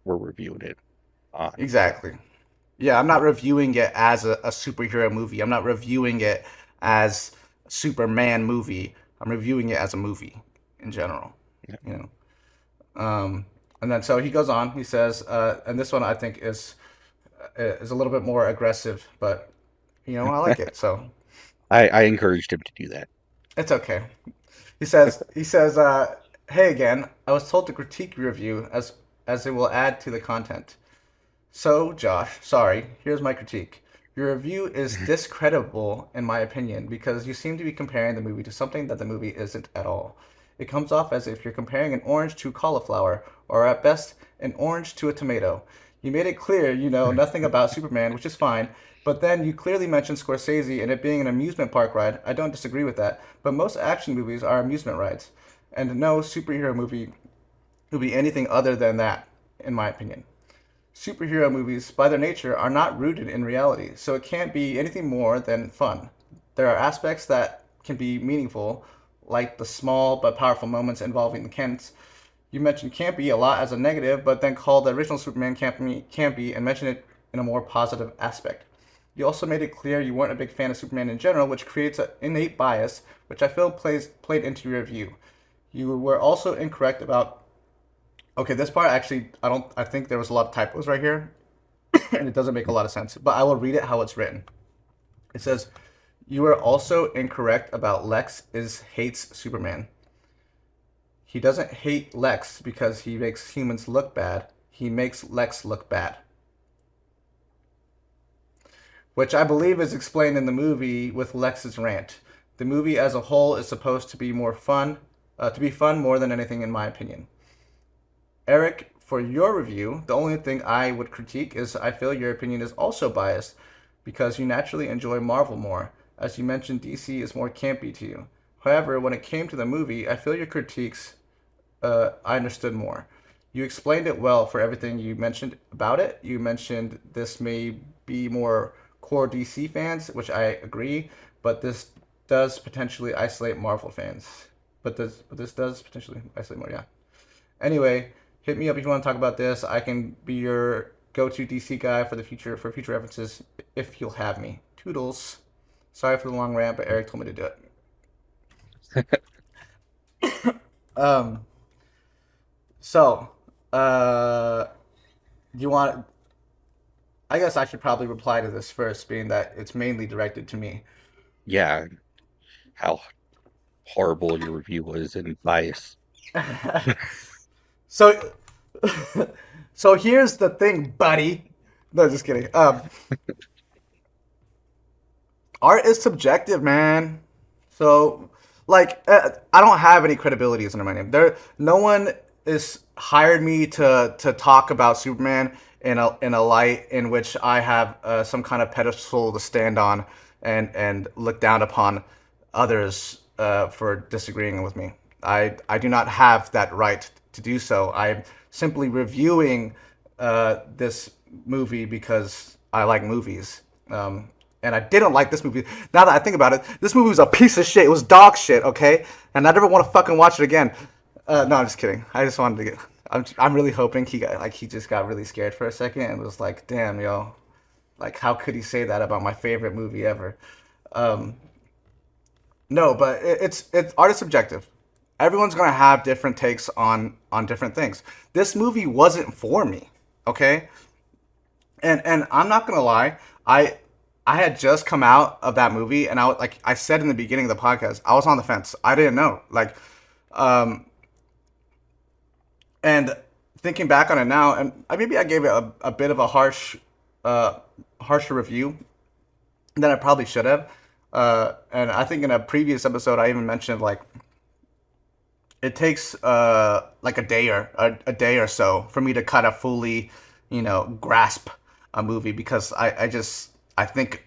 we're reviewing it on. So Exactly. Yeah, I'm not reviewing it as a superhero movie. I'm not reviewing it as a Superman movie. I'm reviewing it as a movie in general. yeah, You and then so he goes on. He says, and this one I think is a little bit more aggressive, but I like it, so I encouraged him to do that. it's okay. He says, "Hey again. I was told to critique your review as it will add to the content. So, Josh, sorry, here's my critique. Your review is discreditable, in my opinion, because you seem to be comparing the movie to something that the movie isn't at all. It comes off as if you're comparing an orange to cauliflower, or at best, an orange to a tomato. You made it clear you know nothing about Superman, which is fine, but then you clearly mentioned Scorsese and it being an amusement park ride. I don't disagree with that, but most action movies are amusement rides, and no superhero movie would be anything other than that, in my opinion. Superhero movies, by their nature, are not rooted in reality, so it can't be anything more than fun. There are aspects that can be meaningful, like the small but powerful moments involving the Kents. You mentioned campy a lot as a negative, but then called the original Superman campy and mentioned it in a more positive aspect. You also made it clear you weren't a big fan of Superman in general, which creates an innate bias, which I feel played into your review. You were also incorrect about. Okay, this part actually, I think there was a lot of typos right here, and it doesn't make a lot of sense, but I will read it how it's written. It says, "You are also incorrect about Lex hates Superman. He doesn't hate Lex because he makes humans look bad. He makes Lex look bad. Which I believe is explained in the movie with Lex's rant. The movie as a whole is supposed to be more fun, more than anything, in my opinion. Eric, for your review, the only thing I would critique is I feel your opinion is also biased because you naturally enjoy Marvel more. As you mentioned, DC is more campy to you. However, when it came to the movie, I feel your critiques I understood more. You explained it well for everything you mentioned about it. You mentioned this may be more core DC fans, which I agree, but this does potentially isolate Marvel fans. But this does potentially isolate more, yeah. Anyway, hit me up if you want to talk about this. I can be your go-to DC guy for future references if you'll have me. Toodles. Sorry for the long rant, but Eric told me to do it. Um. So, uh, you want? I guess I should probably reply to this first, being that it's mainly directed to me. Yeah, how horrible your review was and bias. So, so here's the thing, buddy. No, just kidding. Art is subjective, man. So, like, I don't have any credibilities under my name. No one is hired me to talk about Superman in a light in which I have some kind of pedestal to stand on and look down upon others for disagreeing with me. I do not have that right to do so. I'm simply reviewing this movie because I like movies. And I didn't like this movie. Now that I think about it, this movie was a piece of shit. It was dog shit, okay? And I never want to fucking watch it again. No, I'm just kidding. I just wanted to get. I'm really hoping he just got really scared for a second and was like, damn, yo, like how could he say that about my favorite movie ever? Um, no, but it's art is subjective. Everyone's gonna have different takes on different things. This movie wasn't for me, okay? And I'm not gonna lie, I had just come out of that movie, and like I said in the beginning of the podcast, I was on the fence. I didn't know, like, um, and thinking back on it now, and maybe I gave it a bit of a uh, harsher review than I probably should have. And I think in a previous episode, I even mentioned like it takes like a day or so for me to kind of fully, grasp a movie because I think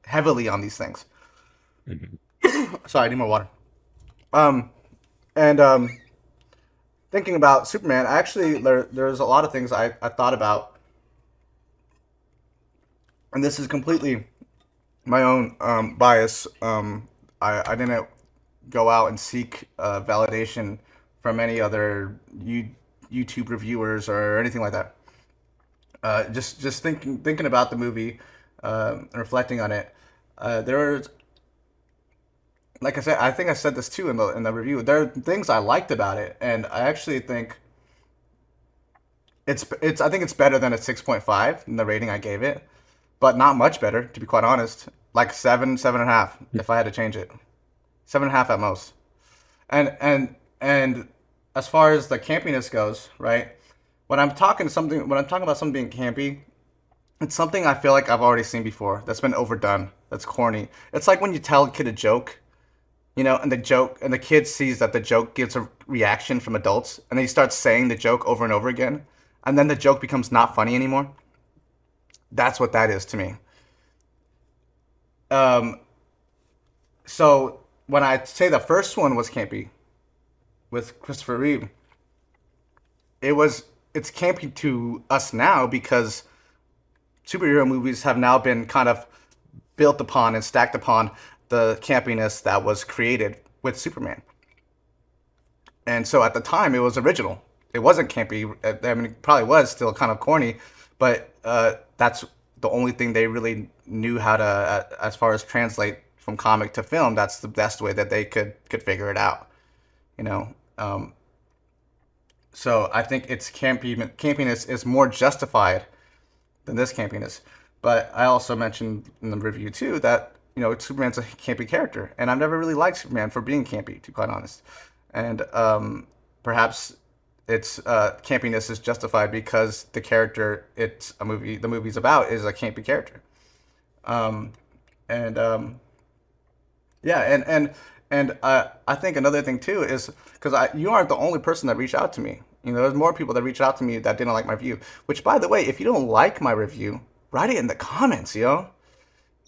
heavily on these things. Mhm. Sorry, I need more water. Um, and thinking about Superman, actually there's a lot of things I thought about, and this is completely my own bias. I didn't go out and seek validation from any other YouTube reviewers or anything like that. Just thinking about the movie and reflecting on it. There like I said, I think I said this too in the review. There are things I liked about it, and I actually think it's I think it's better than a 6.5 in the rating I gave it, but not much better to be quite honest. Like seven and a half if I had to change it, 7.5 at most. And as far as the campiness goes, right? When I'm talking about something being campy, it's something I feel like I've already seen before. That's been overdone. That's corny. It's like when you tell a kid a joke, and the kid sees that the joke gives a reaction from adults, and then he starts saying the joke over and over again, and then the joke becomes not funny anymore. That's what that is to me. Um, so when I say the first one was campy with Christopher Reeve, it's campy to us now because superhero movies have now been kind of built upon and stacked upon the campiness that was created with Superman. And so at the time, it was original. It wasn't campy. I mean, it probably was still kind of corny, but that's the only thing they really knew how to, as far as translate from comic to film. That's the best way that they could figure it out. You know. So I think its campiness is more justified than this campiness. But I also mentioned in the review too that Superman's a campy character, and I've never really liked Superman for being campy, to be quite honest. And perhaps its campiness is justified because the character the movie's about is a campy character. Um, and yeah, I think another thing too is because you aren't the only person that reached out to me. There's more people that reached out to me that didn't like my review. Which, by the way, if you don't like my review, write it in the comments, yo.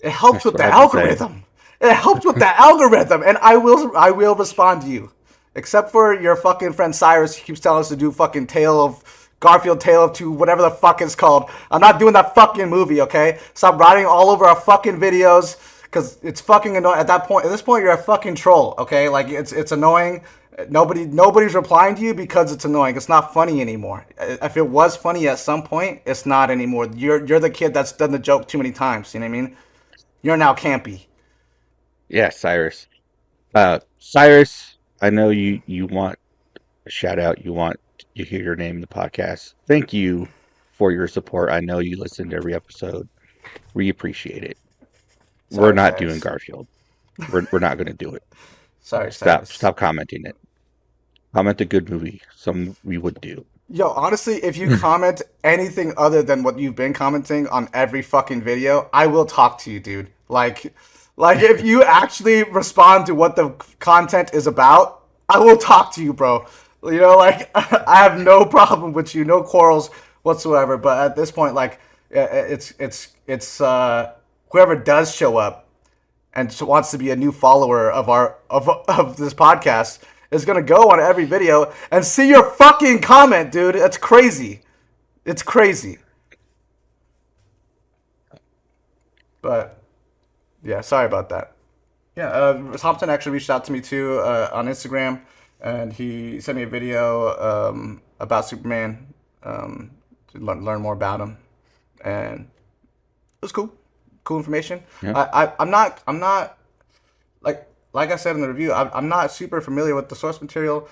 It helps That's with what the I have to say. algorithm. It helps with the algorithm, and I will respond to you. Except for your fucking friend Cyrus, he keeps telling us to do fucking Tale of Two, whatever the fuck it's called. I'm not doing that fucking movie, okay? Stop writing all over our fucking videos, because it's fucking annoying. At this point, you're a fucking troll, okay? Like, it's annoying. Nobody's replying to you because it's annoying. It's not funny anymore. If it was funny at some point, it's not anymore. You're the kid that's done the joke too many times. You know what I mean? You're now campy. Yeah, Cyrus. Cyrus, I know you want a shout out. You hear your name in the podcast. Thank you for your support. I know you listen to every episode. We appreciate it. We're Sorry, not doing Cyrus. Garfield. We're not going to do it. Sorry, Cyrus. Stop commenting it. Comment a good movie. Some we would do. Yo, honestly, if you comment anything other than what you've been commenting on every fucking video, I will talk to you, dude. Like if you actually respond to what the content is about, I will talk to you, bro. Like I have no problem with you, no quarrels whatsoever. But at this point, like it's whoever does show up and wants to be a new follower of this podcast is gonna go on every video and see your fucking comment, dude. That's crazy. It's crazy. But yeah, sorry about that. Yeah, Thompson actually reached out to me too on Instagram, and he sent me a video about Superman to learn more about him, and it was cool information. Yeah. I'm not like I said in the review, I'm not super familiar with the source material.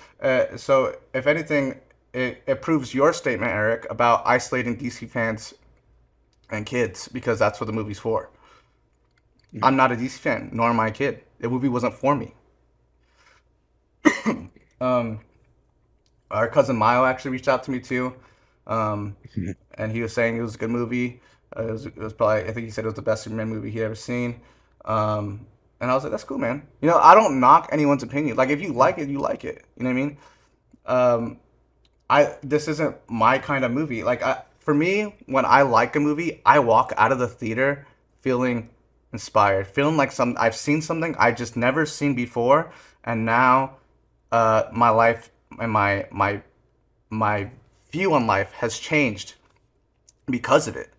So if anything, it proves your statement, Eric, about isolating DC fans and kids, because that's what the movie's for. I'm not a DC fan, nor am I a kid. The movie wasn't for me. Our cousin Mayo actually reached out to me too, and he was saying it was a good movie. It was probably, I think he said it was the best Superman movie he ever seen. And I was like, that's cool, man. I don't knock anyone's opinion. Like, if you like it, you like it. You know what I mean? This isn't my kind of movie. Like, for me, when I like a movie, I walk out of the theater feeling inspired, feeling like I've seen something I just never seen before, and now my life and my view on life has changed because of it.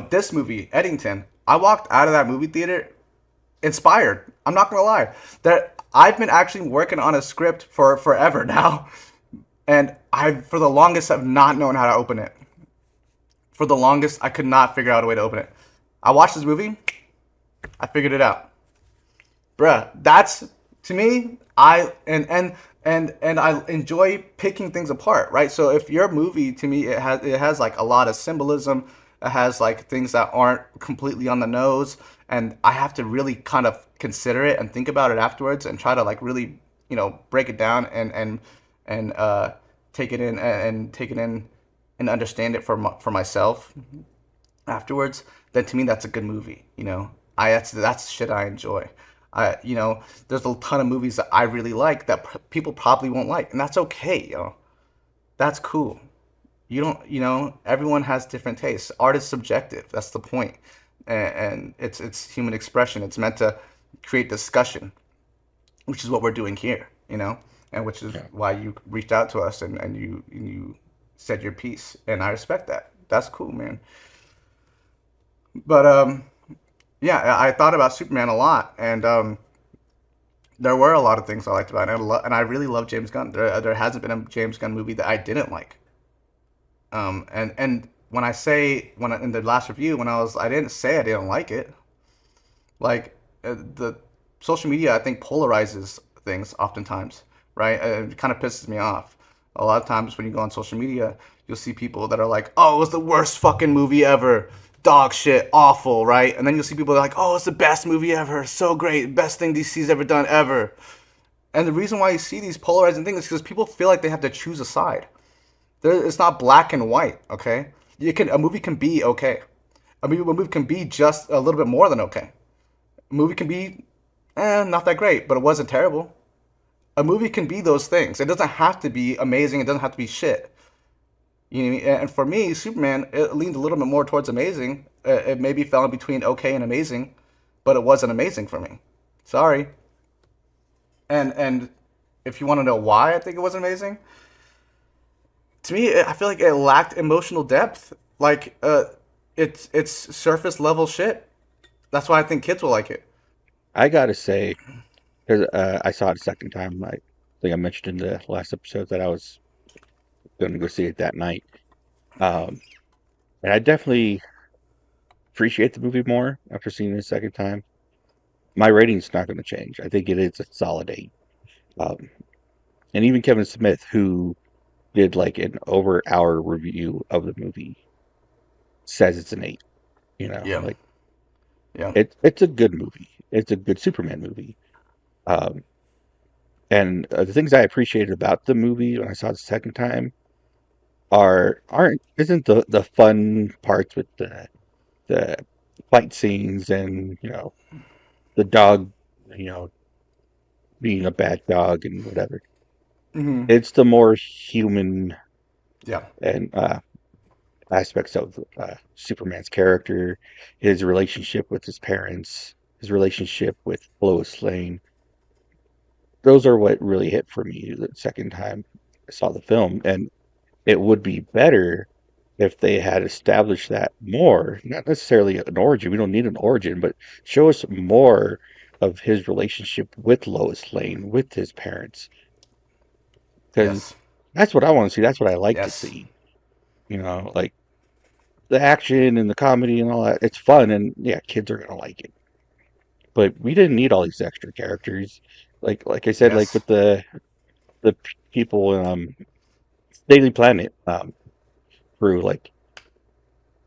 This movie, Eddington, I walked out of that movie theater inspired. I'm not gonna lie. That I've been actually working on a script for forever now, and I, for the longest, have not known how to open it. For the longest, I could not figure out a way to open it. I watched this movie. I figured it out, bruh. That's, to me. I enjoy picking things apart, right? So if your movie, to me, it has like a lot of symbolism. It has like things that aren't completely on the nose, and I have to really kind of consider it and think about it afterwards and try to like really, break it down and take it in and understand it for myself afterwards. Then to me, that's a good movie. That's shit I enjoy. There's a ton of movies that I really like that people probably won't like, and that's okay, That's cool. You don't, everyone has different tastes. Art is subjective. That's the point. And it's human expression. It's meant to create discussion, which is what we're doing here, and which is why you reached out to us and you said your piece. And I respect that. That's cool, man. But, yeah, I thought about Superman a lot, and there were a lot of things I liked about it, and I really love James Gunn. There hasn't been a James Gunn movie that I didn't like. And when in the last review, I didn't say I didn't like it. Like, the social media, I think, polarizes things oftentimes, right? It kind of pisses me off. A lot of times when you go on social media, you'll see people that are like, oh, it was the worst fucking movie ever. Dog shit, awful, right? And then you'll see people that are like, oh, it's the best movie ever. So great. Best thing DC's ever done ever. And the reason why you see these polarizing things is because people feel like they have to choose a side. It's not black and white. Okay, a movie can be okay. A movie can be just a little bit more than okay. A movie can be, not that great, but it wasn't terrible. A movie can be those things. It doesn't have to be amazing. It doesn't have to be shit. You know what I mean? And for me, Superman, it leaned a little bit more towards amazing. It maybe fell in between okay and amazing, but it wasn't amazing for me. Sorry. And if you want to know why I think it wasn't amazing, to me, I feel like it lacked emotional depth. Like, it's surface level shit. That's why I think kids will like it. I gotta say, because I saw it a second time. I think I mentioned in the last episode that I was going to go see it that night. Um, and I definitely appreciate the movie more after seeing it a second time. My rating's not going to change. I think it is a solid 8. Um, and even Kevin Smith, who did like an over hour review of the movie, says it's an 8. You know, Yeah, like yeah, it's a good movie. It's a good Superman movie. Um, and the things I appreciated about the movie when I saw it the second time aren't isn't the fun parts with the fight scenes and the dog you know being a bad dog and whatever. hmm, It's the more human yeah, and aspects of Superman's character, his relationship with his parents, his relationship with Lois Lane. Those are what really hit for me the second time I saw the film, and it would be better if they had established that more, not necessarily an origin. We don't need an origin, but show us more of his relationship with Lois Lane, with his parents, because yes, that's what I want to see. That's what I like to yes, see. Like the action and the comedy and all that. It's fun, and yeah, kids are gonna like it. But we didn't need all these extra characters. Like I said, like yes. with the people Daily Planet crew, like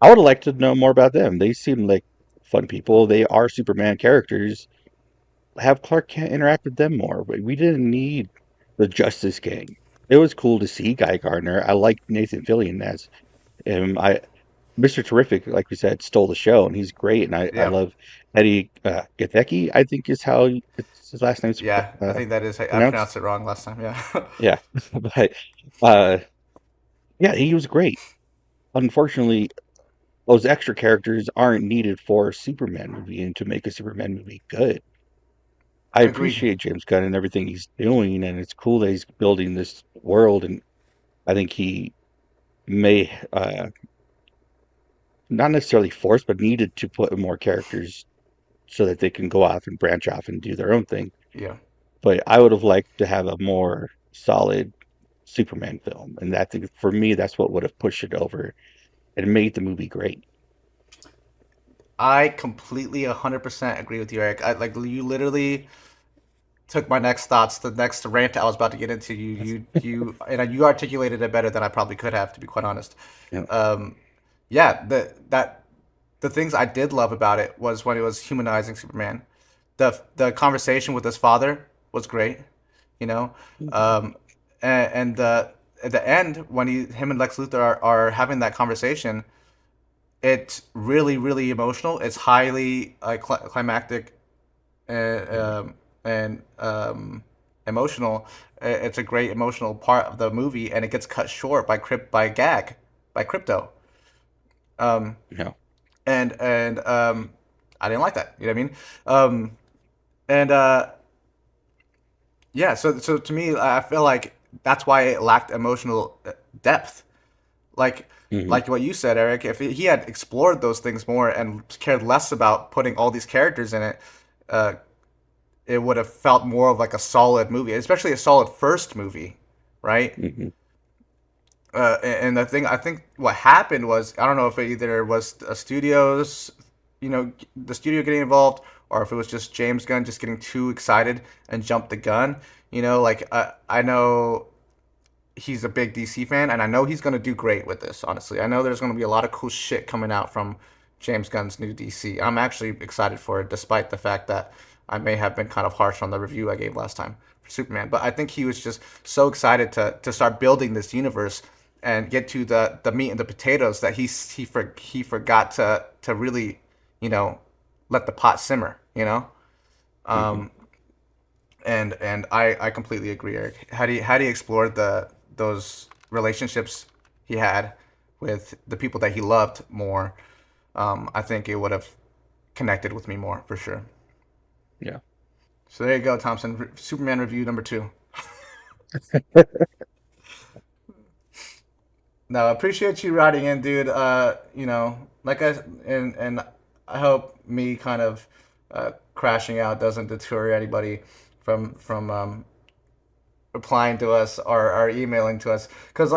I would have liked to know more about them. They seem like fun people. They are Superman characters. Have Clark Kent interact with them more. But we didn't need the Justice Gang. It was cool to see Guy Gardner. I like Nathan Fillion as him. Mr. Terrific, like we said, stole the show, and he's great. And I Yeah, love Eddie Gathecki, I think is how his last name's yeah. I think that is. I pronounced. pronounced it wrong last time. Yeah. Yeah, but uh, yeah, he was great. Unfortunately, those extra characters aren't needed for a Superman movie and to make a Superman movie good. I Agreed. appreciate James Gunn and everything he's doing, and it's cool that he's building this world. And I think he may not necessarily forced, but needed to put more characters so that they can go off and branch off and do their own thing. Yeah. But I would have liked to have a more solid Superman film, and that for me, that's what would have pushed it over and made the movie great. I completely 100% agree with you, Eric. Like you literally took my next thoughts, the next rant I was about to get into. And you articulated it better than I probably could have, to be quite honest. You know, Um, yeah, the things I did love about it was when it was humanizing Superman. The conversation with his father was great, you know, um, and at the end when him and Lex Luthor are having that conversation, it's really really emotional. It's highly climactic and emotional. It's a great emotional part of the movie, and it gets cut short by Crypto. Um, you know, and I didn't like that. You know what I mean? And Yeah. So to me, I feel like that's why it lacked emotional depth. Like hmm like what you said, Eric. If he had explored those things more and cared less about putting all these characters in it, uh, it would have felt more of like a solid movie, especially a solid first movie, right? hmm And the thing I think what happened was I don't know if it either was a studio's, the studio getting involved, or if it was just James Gunn just getting too excited and jumped the gun. Like I know he's a big DC fan, and I know he's gonna do great with this. Honestly, I know there's gonna be a lot of cool shit coming out from James Gunn's new DC. I'm actually excited for it, despite the fact that I may have been kind of harsh on the review I gave last time Superman, but I think he was just so excited to start building this universe and get to the meat and the potatoes that he forgot to really, you know, let the pot simmer, you know. Hmm. Um, and I completely agree, Eric. Had he explored those relationships he had with the people that he loved more, I think it would have connected with me more for sure. Yeah. So there you go, Thompson. Superman review number two. No, I appreciate you writing in, dude. You know, like I and I hope me kind of crashing out doesn't deter anybody from replying to us or emailing to us because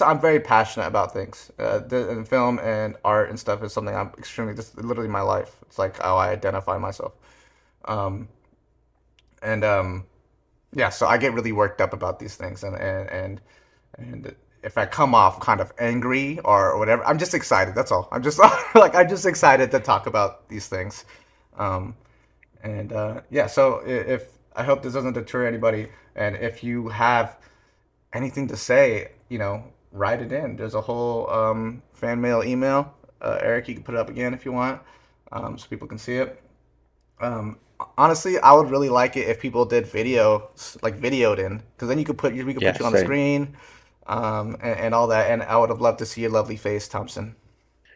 I'm very passionate about things. And film and art and stuff is something I'm extremely just literally my life. It's like how I identify myself. Um, and Yeah, so I get really worked up about these things, and if I come off kind of angry or whatever, I'm just excited. That's all. I'm just I'm just excited to talk about these things. Um, and Yeah, so if I hope this doesn't deter anybody, and if you have anything to say, you know, write it in. There's a whole fan mail email. Eric, you can put it up again if you want, so people can see it. Um, Honestly, I would really like it if people did video, like videoed in, because then we could Yeah, put you on the same. screen, and all that. And I would have loved to see your lovely face, Thompson.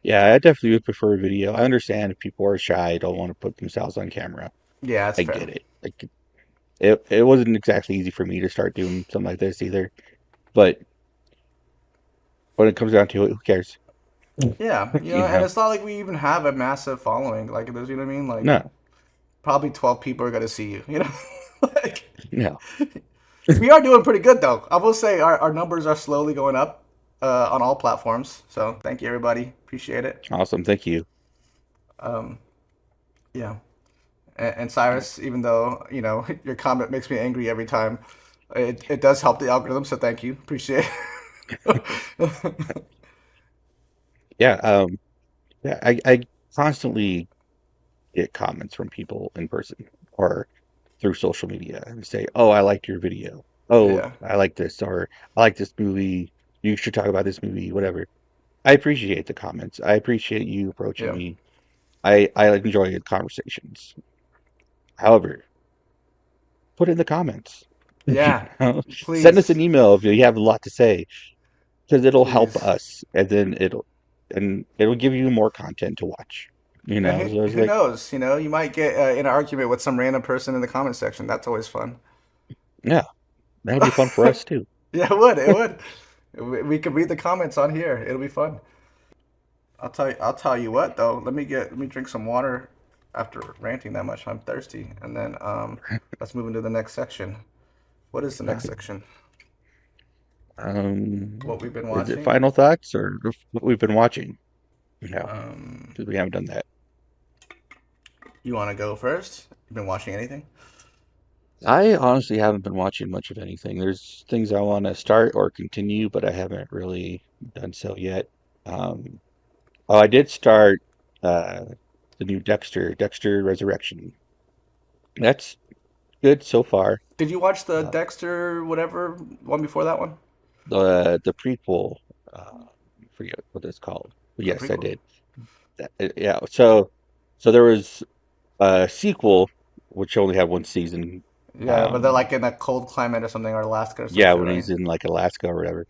Yeah, I definitely would prefer video. I understand if people are shy, don't want to put themselves on camera. Yeah, that's I fair. get it. Like it wasn't exactly easy for me to start doing something like this either. But when it comes down to it, who cares? Yeah, you know, You and know? it's not like we even have a massive following. Like, there's, you know what I mean? Like, No, probably 12 people are gonna see you. You know, like no. we are doing pretty good though. I will say our numbers are slowly going up on all platforms. So thank you, everybody. Appreciate it. Awesome. Thank you. Um, yeah. And Cyrus, even though you know your comment makes me angry every time, it does help the algorithm. So thank you, appreciate it. Yeah, yeah, I constantly get comments from people in person or through social media and say, "Oh, I liked your video. Oh, Yeah, I like this," or "I like this movie. You should talk about this movie," whatever. I appreciate the comments. I appreciate you approaching yeah, me. I enjoy the conversations. However, put it in the comments. You yeah. know, send us an Please, email if you have a lot to say, because it'll help please. us, and then it'll give you more content to watch. You Yeah, know, so it's who like, knows? You know, you might get in an argument with some random person in the comment section. That's always fun. yeah, that'll be fun for us too. Yeah, it would. It would. We could read the comments on here. It'll be fun. I'll tell you what though. Let me drink some water after ranting that much. I'm thirsty. And then let's move into the next section. What is the next Right. section? Um, What we've been is it watching? final thoughts or what we've been watching? No, Um, because we haven't done that. you want to go first? You been watching anything? I honestly haven't been watching much of anything. There's things I want to start or continue, but I haven't really done so yet. Um, oh, I did start uh, the new Dexter Resurrection. That's good so far. Did you watch the Uh, Dexter whatever one before that one? the prequel, I forget what it's called. But The yes, I prequel. did. Yeah. So there was a sequel which only had one season. Yeah, but they're Um, like in a cold climate or something, or Alaska or some yeah, shit, when right? he's in like Alaska or whatever.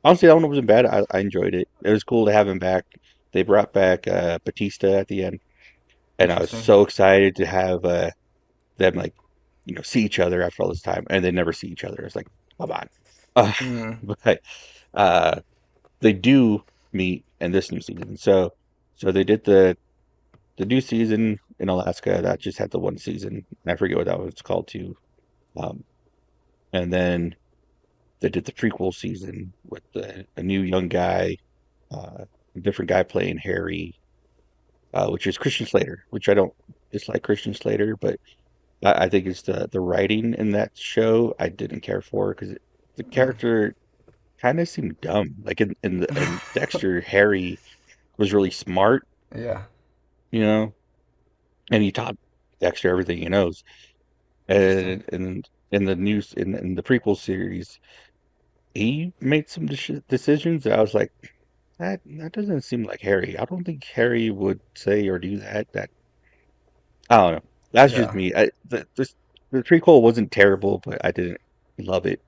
Honestly, that one wasn't bad. I enjoyed it. It was cool to have him back. They brought back Batista at the end, and I was Interesting. so excited to have them like see each other after all this time, and they never see each other. It's like, come on. Uh, Mm, but uh, they do meet in this new season. So they did the new season in Alaska that just had the one season. I forget what that was called too. Um, and then they did the prequel season with a new young guy, a different guy playing Harry, which is Christian Slater, which I don't dislike Christian Slater, but I think it's the writing in that show I didn't care for because the mm. character kind of seemed dumb. Like in Dexter, Harry was really smart, Yeah. you know, and he taught Dexter everything he knows. Interesting. And in the news in the prequel series, he made some decisions that I was like, that doesn't seem like Harry. I don't think Harry would say or do that. I don't know. That's just Yeah. me. The prequel wasn't terrible, but I didn't love it.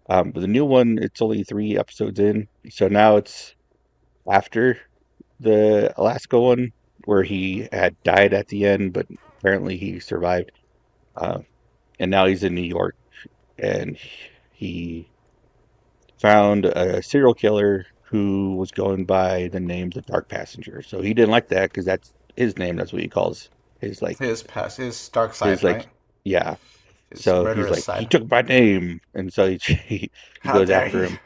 But the new one, it's only 3 episodes in, so now it's after the Alaska one, where he had died at the end, but apparently he survived. Uh, and now he's in New York, and he found a serial killer who was going by the name the Dark Passenger. So he didn't like that because that's his name. That's what he calls his His dark his side, right? yeah. His So he's murderous like, he side. took my name, and so he How goes dare after he? him.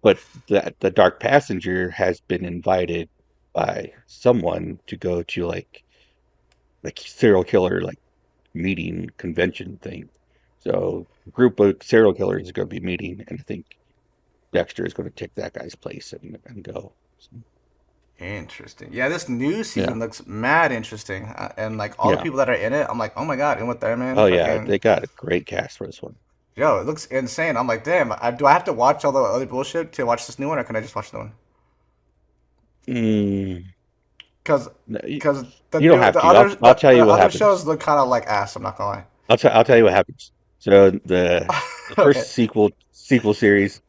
But the Dark Passenger has been invited by someone to go to like serial killer like meeting convention thing. So a group of serial killers is going to be meeting, and I think Dexter is going to take that guy's place and go. So, Interesting. Yeah, this new yeah, season looks mad interesting, and like all the yeah. people that are in it, I'm like, oh my god, and with there, man, Oh yeah, fucking they got a great cast for this one. yo, it looks insane. I'm like, damn, do I have to watch all the other bullshit to watch this new one, or can I just watch the one? Mm, Cause, no, cause you don't have to. I'll tell the you what other happens. shows look kind of like ass. I'm not gonna I'll tell you what happens. So the lie. first Okay. sequel series,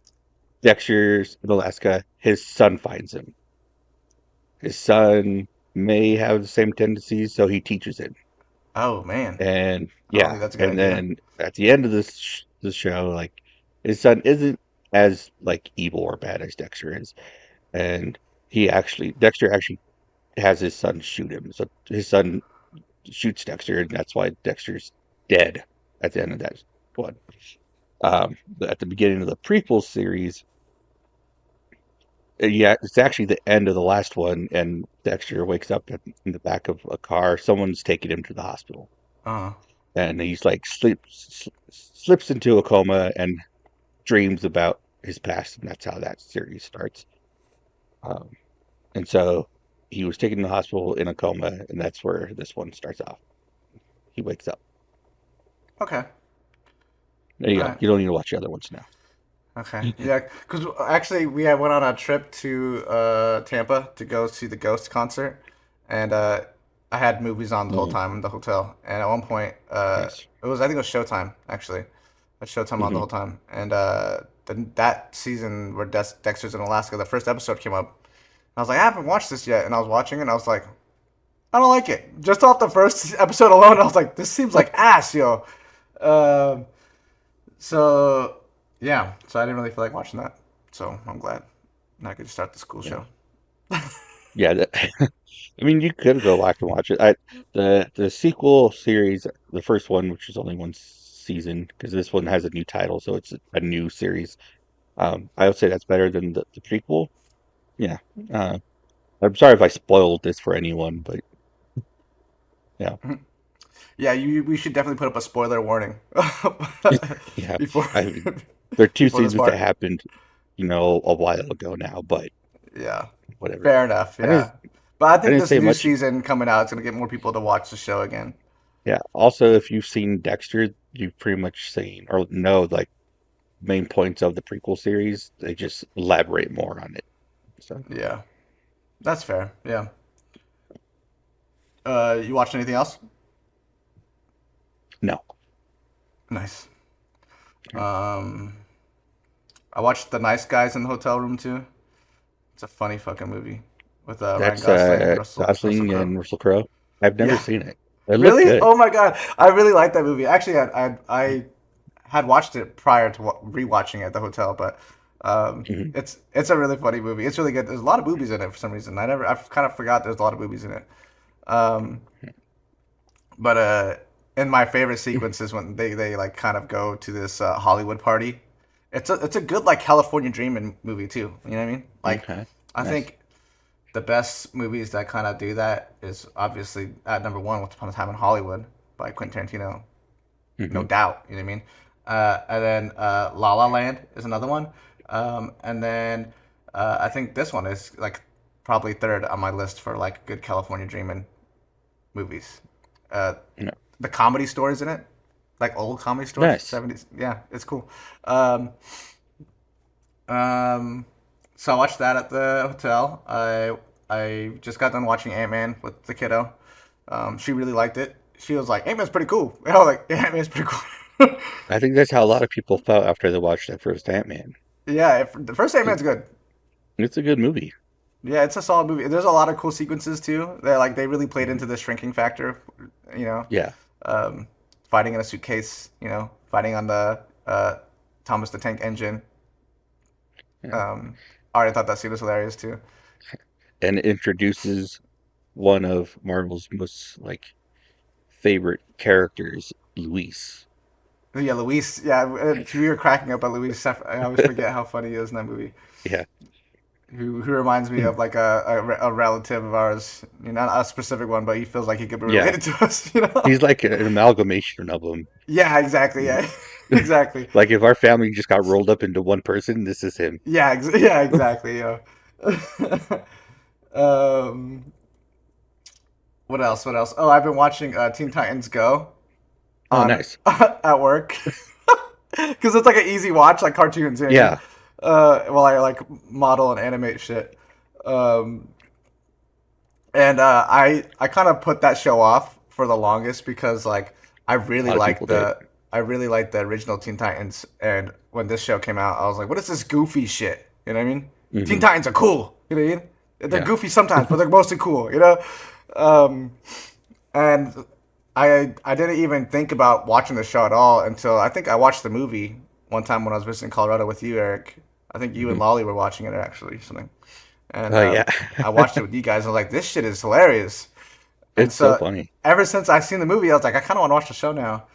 Dexter's in Alaska, his son finds him. His son may have the same tendencies, so he teaches him. Oh man, And I don't yeah, think that's a good and idea. then at the end of this show, like his son isn't as like evil or bad as Dexter is, and Dexter actually has his son shoot him. So his son shoots Dexter, and that's why Dexter's dead at the end of that one. But at the beginning of the prequel series, yeah, it's actually the end of the last one, and Dexter wakes up in the back of a car. Someone's taking him to the hospital, Uh, and he's like slips into a coma and dreams about his past, and that's how that series starts. Um, and so he was taken to the hospital in a coma, and that's where this one starts off. He wakes up. okay. There you All go. right. You don't need to watch the other ones now. Okay. Yeah, because actually we had went on a trip to Tampa to go see the Ghost concert, and I had movies on the whole Mm, time in the hotel. And at one point, nice. it was I think it was Showtime actually, but Showtime on the Hmm. whole time. And that season where Dexter's in Alaska, the first episode came up. I was like, I haven't watched this yet, and I was watching it, and I was like, I don't like it. Just off the first episode alone, I was like, this seems like ass, yo. Um, so yeah, so I didn't really feel like watching that. So I'm glad now I could start the school Yeah. show. Yeah, I mean, you could go back and watch it. The sequel series, the first one, which is only one season, because this one has a new title, so it's a new series. I would say that's better than the prequel. Yeah. Uh, I'm sorry if I spoiled this for anyone, but yeah, Yeah, we should definitely put up a spoiler warning yeah. before I mean, there are two before this seasons that part. happened, a while ago now, but Yeah, whatever. fair enough. I didn't Yeah, but I I think didn't this say new much. season coming out is gonna get more people to watch the show again. Yeah. Also, if you've seen Dexter, you've pretty much seen or know like main points of the prequel series. They just elaborate more on it. So Yeah, that's fair. Yeah. You watched anything else? no. Nice. Um, I watched The Nice Guys in the hotel room too. It's a funny fucking movie with Ryan That's Gosling and Russell Gosling Crowe. and Russell Crowe. I've never Yeah, seen it. It looked really? good. Oh my god, I really like that movie. Actually, I had watched it prior to rewatching it at the hotel, but Hmm. it's a really funny movie. It's really good. There's a lot of boobies in it for some reason. I kind of forgot there's a lot of boobies in it. Um, but in my favorite sequences when they like kind of go to this Hollywood party. It's a good like California Dreaming movie too. You know what I mean? Like Okay. I Nice. think the best movies that kind of do that is obviously at number one, Once Upon a Time in Hollywood by Quentin Tarantino, no Hmm. doubt. You know what I mean? And then La La Land is another one, and then I think this one is like probably third on my list for like good California Dreaming movies. Uh, No. the Comedy Store's in it. like old Comedy Store Nice. 70s. Yeah, it's cool. Um, um, so I watched that at the hotel. I just got done watching Ant-Man with the kiddo. She really liked it. She was like, Ant-Man's pretty cool. And I was like, yeah, Ant-Man's pretty cool. I think that's how a lot of people felt after they watched that first Ant-Man. Yeah, the first It- Ant-Man's good. It's a good movie. Yeah, it's a solid movie. There's a lot of cool sequences too. They really played into the shrinking factor, you know, Yeah. um, fighting in a suitcase, you know, fighting on the Thomas the Tank Engine. Yeah. Um, I already thought that scene was hilarious too. And it introduces one of Marvel's most like favorite characters, Luis. Yeah, Luis. Yeah, we were cracking up at Luis. I always forget how funny he is in that movie. Yeah. Who reminds me of like a relative of ours. You know, not a specific one, but he feels like he could be Yeah. related to us. You know? He's like an amalgamation of them. Yeah, exactly. Yeah, exactly. Like if our family just got rolled up into one person, this is him. Yeah, yeah, exactly. Yeah. um, what else? What else? Oh, I've been watching Teen Titans Go Oh, on nice. at work because it's like an easy watch, like cartoons. You know what I mean? Yeah. While I like model and animate shit. Um, and I kind of put that show off for the longest because like I A really lot of like people did. I really liked the original Teen Titans, and when this show came out, I was like, what is this goofy shit? You know what I mean? Teen Hmm. Titans are cool. You know what I mean? They're Yeah. goofy sometimes, but they're mostly cool. You know? Um, and I didn't even think about watching the show at all until I think I watched the movie one time when I was visiting Colorado with you, Eric. I think you and Hmm. Lolly were watching it actually, something. And Oh, yeah. I watched it with you guys. And I was like, this shit is hilarious. And It's so so funny. ever since I seen the movie, I was like, I kind of want to watch the show now.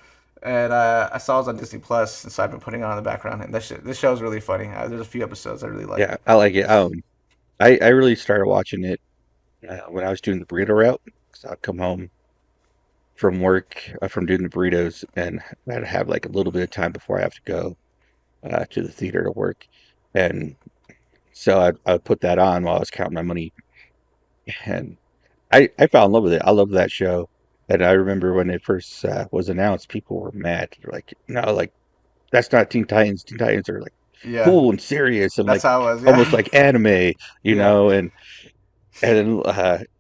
And I saw it was on Disney Plus, and so I've been putting it on in the background. And this show is really funny. There's a few episodes I really like. Yeah, I like it. I really started watching it when I was doing the burrito route. So I'd come home from work, from doing the burritos, and I'd have like a little bit of time before I have to go to the theater to work. And so I'd put that on while I was counting my money. And I fell in love with it. I love that show. And I remember when it first was announced, people were mad. They're like, no, like, that's not Teen Titans. Teen Titans are like Yeah, cool and serious and that's like how it was. almost Yeah, like anime, yeah. and then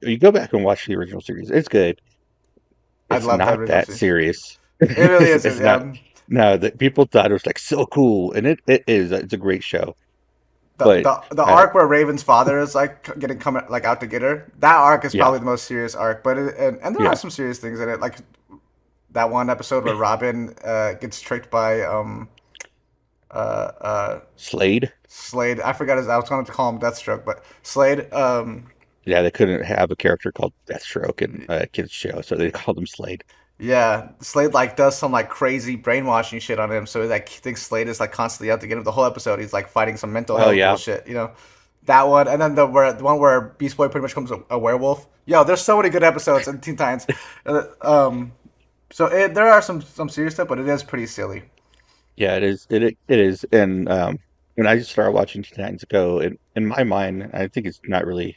you go back and watch the original series. It's good. I It's love that not original that series. serious. It really is. It's not. Yeah. No, that people thought it was like so cool, and it is. It's a great show. the But the uh, arc where Raven's father is like getting coming like out to get her. That arc is yeah, probably the most serious arc, but and there are yeah, some serious things in it, like that one episode where Robin gets tricked by uh Slade. Slade. I forgot his. I was going to call him Deathstroke, but Slade. Yeah, they couldn't have a character called Deathstroke in a kids show, so they called him Slade. Yeah, Slade like does some like crazy brainwashing shit on him, so like he thinks Slade is like constantly out to get him. The whole episode, he's like fighting some mental Oh health yeah, bullshit, you know. That one, and then the one where Beast Boy pretty much becomes a werewolf. Yo, there's so many good episodes in Teen Titans. So there are some serious stuff, but it is pretty silly. yeah, it is. It is. And when I started watching Teen Titans Go, in my mind, I think it's not really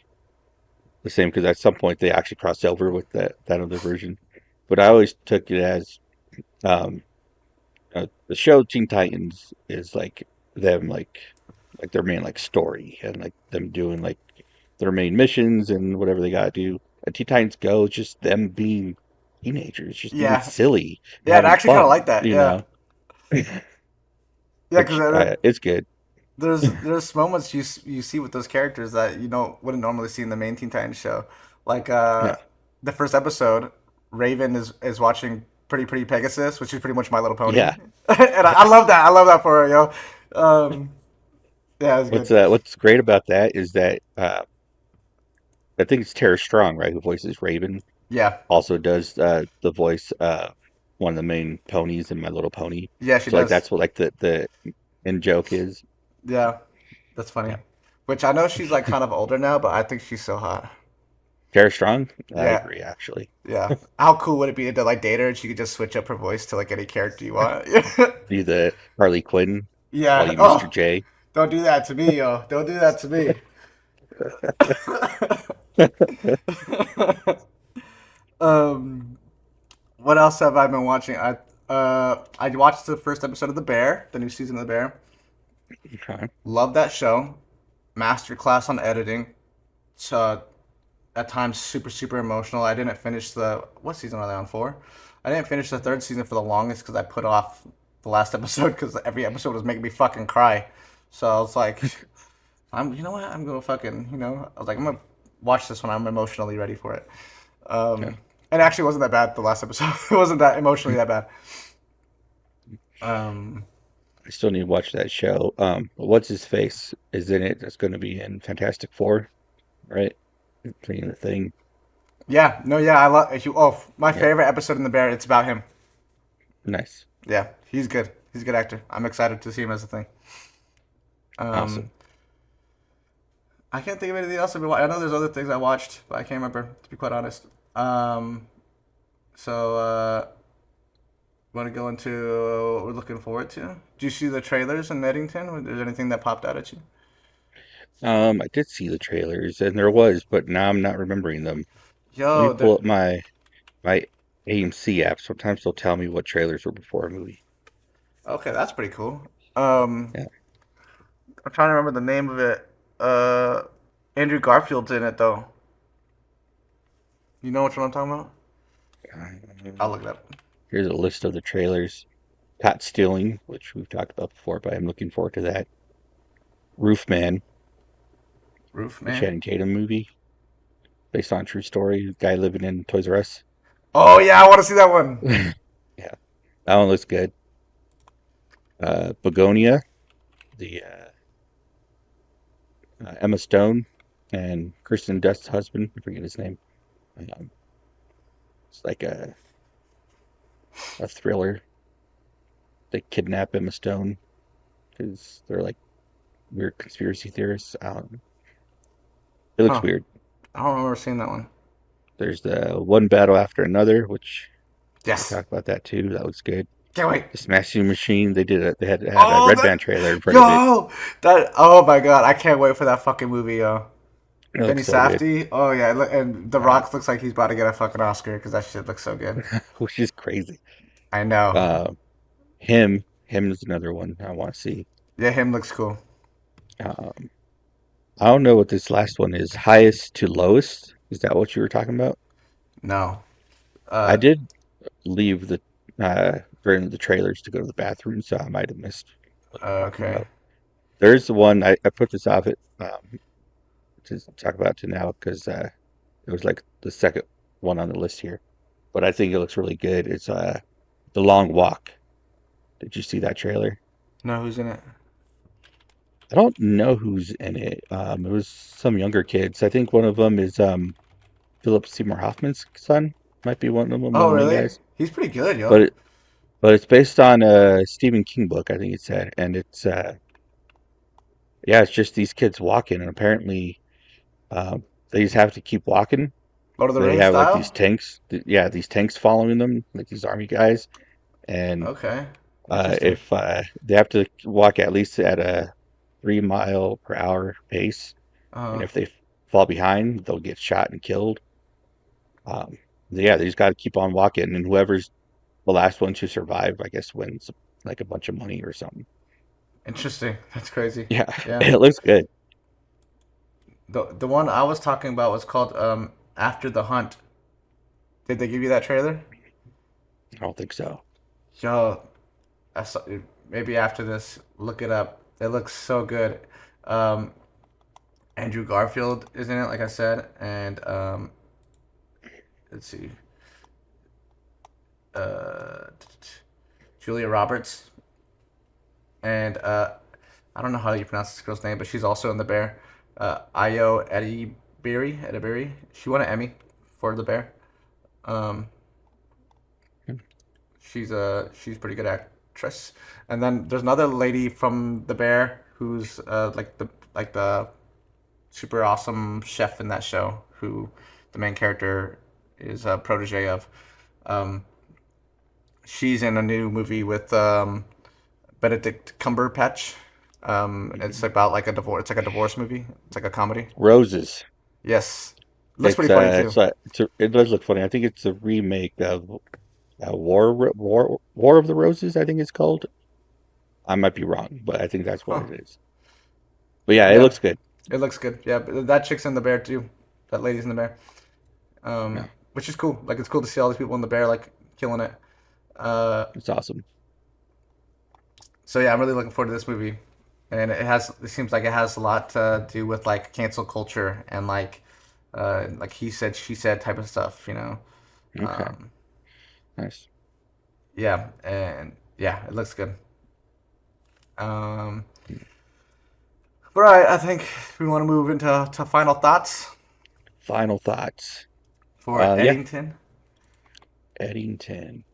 the same because at some point they actually crossed over with that other version. But I always took it as um, the show Teen Titans is like them like their main like story and like them doing like their main missions and whatever they gotta do. And Teen Titans Go is just them being teenagers, just being Yeah, silly and yeah, and I having actually kind of like fun, that. Yeah, yeah, because which it's good. there's moments you see with those characters that you don't wouldn't normally see in the main Teen Titans show. Like Yeah, the first episode, Raven is watching Pretty Pegasus, which is pretty much My Little Pony, yeah. and I love that. I love that for her, yo. Um, yeah, it's good. What's great about that is that I think it's Tara Strong, right, who voices Raven, Yeah, also does the voice one of the main ponies in My Little Pony. yeah, she So like does. that's what like the in joke is. Yeah, that's Yeah. funny. Which I know she's like kind of older now, but I think she's so hot. Tara Strong? I Yeah, agree actually. yeah. How cool would it be to like date her and she could just switch up her voice to like any character you want? Be the Harley Quinn, call Yeah. you Mr. Oh, J. don't do that to me, yo. Don't do that to me. um, what else have I been watching? I watched the first episode of The Bear, the new season of The Bear. Okay. Love that show. Masterclass on editing. So at times super super emotional. I didn't finish the what season are they on for? I didn't finish the third season for the longest because I put off the last episode because every episode was making me fucking cry. So I was like, you know what? I'm gonna fucking, I was like, I'm gonna watch this when I'm emotionally ready for it. Okay. And it actually wasn't that bad. The last episode, it wasn't that emotionally that bad. I still need to watch that show. What's his face is in it? That's going to be in Fantastic Four, right? Playing the Thing. Yeah, no, yeah, I love. My Yeah, favorite episode in The Bear. It's about him. nice, Yeah, he's good. He's a good actor. I'm excited to see him as a thing. Um, awesome. I can't think of anything else I've been watching. I know there's other things I watched, but I can't remember, to be quite honest. So, want to go into what we're looking forward to? Do you see the trailers in Eddington? Was there anything that popped out at you? I did see the trailers, and there was, but now I'm not remembering them. Let me Yo, pull up my AMC app. Sometimes they'll tell me what trailers were before a movie. okay, that's pretty cool. Um, Yeah. I'm trying to remember the name of it. Uh, Andrew Garfield's in it though. You know which one I'm talking about? I'll Um, look it up. Here's a list of the trailers. Caught Stealing, which we've talked about before, but I'm looking forward to that. Roofman, Roof the Man. Channing Tatum movie, based on a true story. Guy living in Toys R Us. Oh yeah, I want to see that one. Yeah, that one looks good. Begonia, the Emma Stone and Kristen Dunst's husband. I forget his name. Um, it's like a thriller. They kidnap Emma Stone because they're like weird conspiracy theorists. It looks Huh? weird. I don't remember seeing that one. There's the One Battle After Another, which we Yes. talked about that too. That looks good. Can't wait. The Smashing Machine. They had a Oh, Red that Band trailer in front of it. yo, that oh my god, I can't wait for that fucking movie, yo. It Benny looks so good. Safdie. Oh yeah, and The Uh, Rock looks like he's about to get a fucking Oscar because that shit looks so good. which is crazy. I know. Uh, him is another one I want to see. Yeah, him looks cool. Um, I don't know what this last one is. Highest to lowest. Is that what you were talking about? No. I Uh, did leave during the trailers to go to the bathroom, so I might have missed what you're talking okay. about. There's the one I put this off it to talk about to now because it was like the second one on the list here, but I think it looks really good. It's The Long Walk. Did you see that trailer? No, who's in it? I don't know who's in it. It was some younger kids. I think one of them is Philip Seymour Hoffman's son. Might be one of them, one Oh of the main really? guys. He's pretty good, But yo. it, but it's based on a Stephen King book, I think it said, and it's yeah, it's just these kids walking, and apparently they just have to keep walking. Lord of the They Rings have like these style. tanks, yeah, these tanks following them, like these army guys, and Okay. Interesting. if they have to walk at least at a 3 mile per hour pace, and Uh, if they fall behind, they'll get shot and killed. Um, yeah, they just got to keep on walking, and whoever's the last one to survive, I guess, wins like a bunch of money or something. interesting. That's crazy. Yeah, Yeah. it looks good. The one I was talking about was called After the Hunt. Did they give you that trailer? I don't think so. Yo, I saw, maybe after this, look it up. It looks so good. Um, Andrew Garfield is in it, like I said, and let's see, uh, Julia Roberts, and I don't know how you pronounce this girl's name, but she's also in The Bear. Ayo Edibiri. She won an Emmy for The Bear. Um, she's a pretty good actress. And then there's another lady from The Bear who's like the super awesome chef in that show who the main character is a protege of. Um, she's in a new movie with Benedict Cumberbatch. It's about like a divorce. It's like a divorce movie. It's like a comedy. Roses. Yes, looks pretty funny too. It does look funny. I think it's a remake of War of the Roses, I think it's called. I might be wrong, but I think that's what Huh. it is. But yeah, it Yeah, looks good. it looks good. Yeah, but that chick's in the bear too. That lady's in the bear. Yeah, Which is cool. Like it's cool to see all these people in the bear like killing it. Uh, it's awesome. so yeah, I'm really looking forward to this movie, and it seems like it has a lot to do with like cancel culture and like he said, she said type of stuff. Okay, Um, nice. yeah, and yeah, it looks good. Um, but all right, I think we want to move into final thoughts Final thoughts. for Yeah, Eddington. Eddington.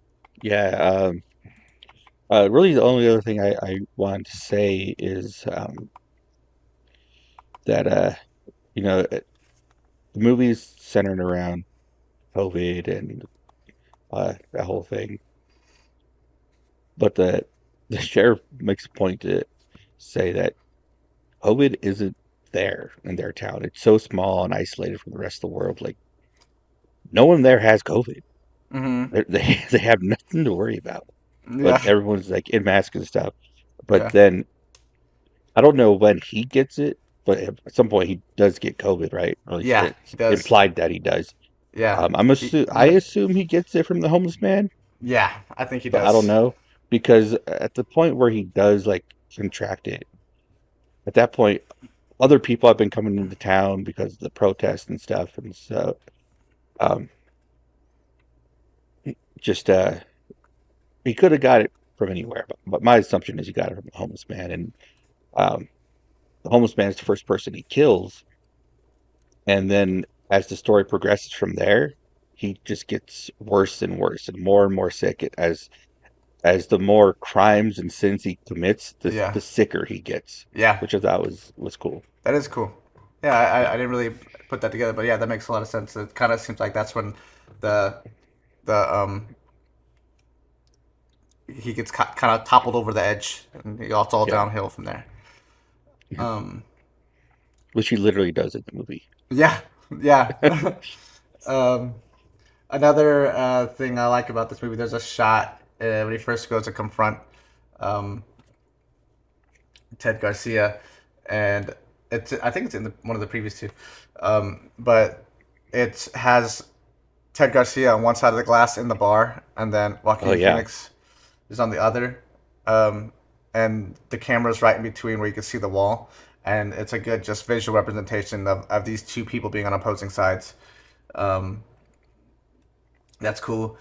Yeah. Really, the only other thing I want to say is that the movie's centered around COVID and that whole thing, but the sheriff makes a point to say that COVID isn't there in their town. It's so small and isolated from the rest of the world. Like no one there has COVID. Mm-hmm. They have nothing to worry about. But Yeah, everyone's like in masks and stuff. But yeah, then I don't know when he gets it, but at some point he does get COVID, right? Or at least yeah. it's He does. implied that he does. Yeah, I assume he gets it from the homeless man, yeah. I think he but I don't does. know because at the point where he does like contract it, at that point, other people have been coming into town because of the protests and stuff, and so um, just he could have got it from anywhere, but my assumption is he got it from the homeless man, and um, the homeless man is the first person he kills, and then as the story progresses from there, he just gets worse and more sick as the more crimes and sins he commits, Yeah, the sicker he gets, yeah. which I thought was cool. That is cool. Yeah, I didn't really put that together, but yeah, that makes a lot of sense. It kind of seems like that's when the the he gets kind of toppled over the edge, and it's all Yeah, downhill from there. Um, which he literally does in the movie. yeah, yeah. um, Another thing I like about this movie, there's a shot when he first goes to confront um, Ted Garcia, and I think it's in one of the previous two, but it has Ted Garcia on one side of the glass in the bar, and then Oh Joaquin yeah, Phoenix is on the other, um, and the camera's right in between where you can see the wall, and it's a good just visual representation of these two people being on opposing sides. Um, that's cool.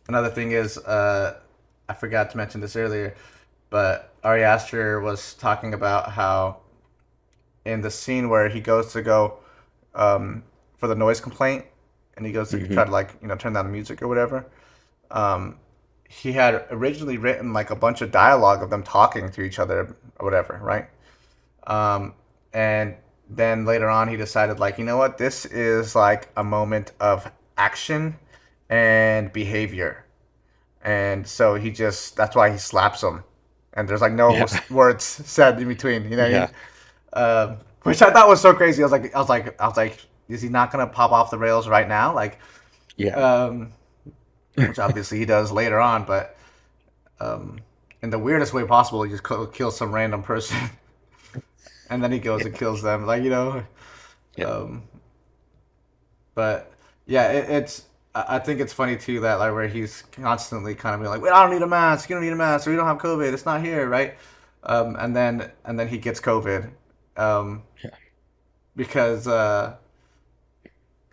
Another thing is, I forgot to mention this earlier, but Ari Aster was talking about how in the scene where he goes to go for the noise complaint, and he goes to hmm try to like turn down the music or whatever. Um, he had originally written like a bunch of dialogue of them talking to each other or whatever, right? Um, and then later on, he decided like, you know what, this is like a moment of action and behavior, and so he just that's why he slaps him, and there's like no yeah, words said in between. You know what I yeah, mean? Which I thought was so crazy. I was like, is he not gonna pop off the rails right now? Like, yeah, um, which obviously he does later on, but in the weirdest way possible, he just kills some random person, and then he goes and kills them. Like yeah, um, but yeah, it's. I think it's funny too that like where he's constantly kind of being like, "Wait, I don't need a mask. You don't need a mask. Or we don't have COVID. It's not here, right?" And then he gets COVID, um, yeah, because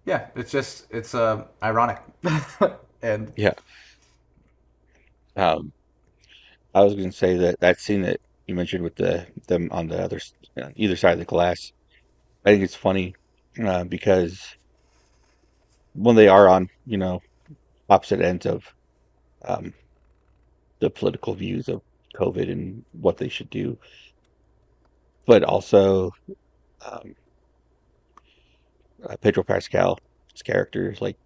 yeah, it's ironic, and yeah. Um, I was going to say that that scene that you mentioned with them on the either side of the glass, I think it's funny because when they are on, opposite ends of um, the political views of COVID and what they should do, but also um, Pedro Pascal's character, like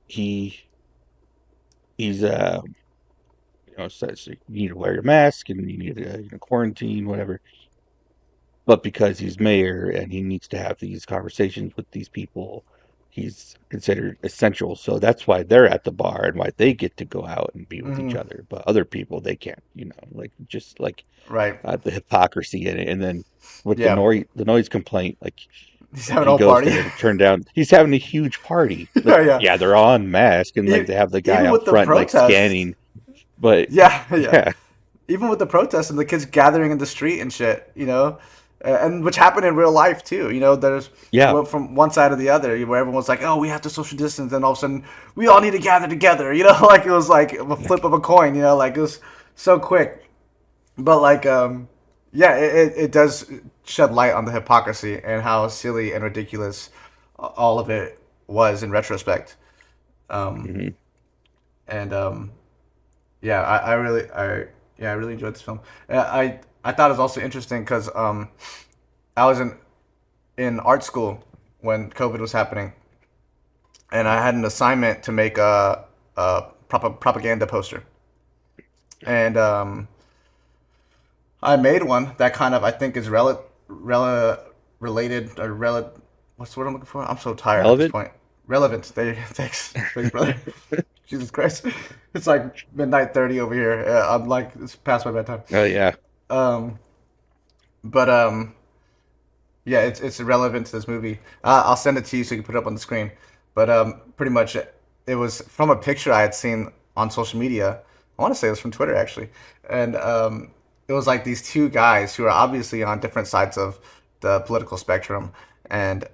he he's says you need to wear your mask and you need to quarantine, whatever. But because he's mayor and he needs to have these conversations with these people, he's considered essential. So that's why they're at the bar and why they get to go out and be with each Hmm. other. But other people, they can't, like just like Right. the hypocrisy in it. And then with Yeah. the noise complaint, like He's having a he whole goes party. there to turn down. He's having a huge party. Like, Yeah, yeah. yeah, they're all unmasked and like E- they have the guy Even out with the front like protests. scanning. But Yeah, yeah. yeah, Even with the protests and the kids gathering in the street and shit, and which happened in real life too. There's yeah, went from one side to the other where everyone's like, "Oh, we have to social distance," and all of a sudden we all need to gather together. Like it was like a flip of a coin. Like it was so quick. But like, yeah, it does shed light on the hypocrisy and how silly and ridiculous all of it was in retrospect. Um, hmm and yeah, I really enjoyed this film. I thought it was also interesting because I was in art school when COVID was happening, and I had an assignment to make a propaganda poster, and I made one that kind of I think is related or what's the word I'm looking for? I'm so tired at this relevant. point. Relevant. Thanks, brother. Jesus Christ, it's like midnight 30 over here. I'm like it's past my bedtime. Oh yeah, Um, but yeah, it's irrelevant to this movie. I'll send it to you so you can put it up on the screen. But pretty much it was from a picture I had seen on social media. I want to say it was from Twitter actually, and it was like these two guys who are obviously on different sides of the political spectrum, and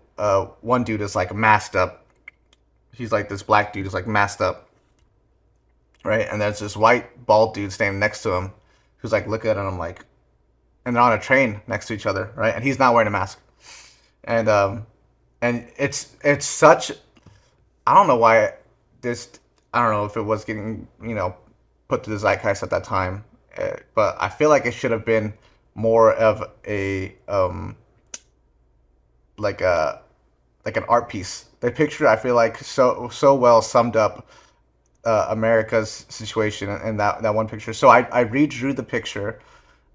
one dude is like masked up. He's like this black dude is like masked up, right? And there's this white bald dude standing next to him, who's like looking at him like, and they're on a train next to each other, right? And he's not wearing a mask, and it's such I don't know why this. I don't know if it was getting put to the zeitgeist at that time, but I feel like it should have been more of a like a like an art piece. The picture I feel like so well summed up America's situation in that one picture. So I redrew the picture.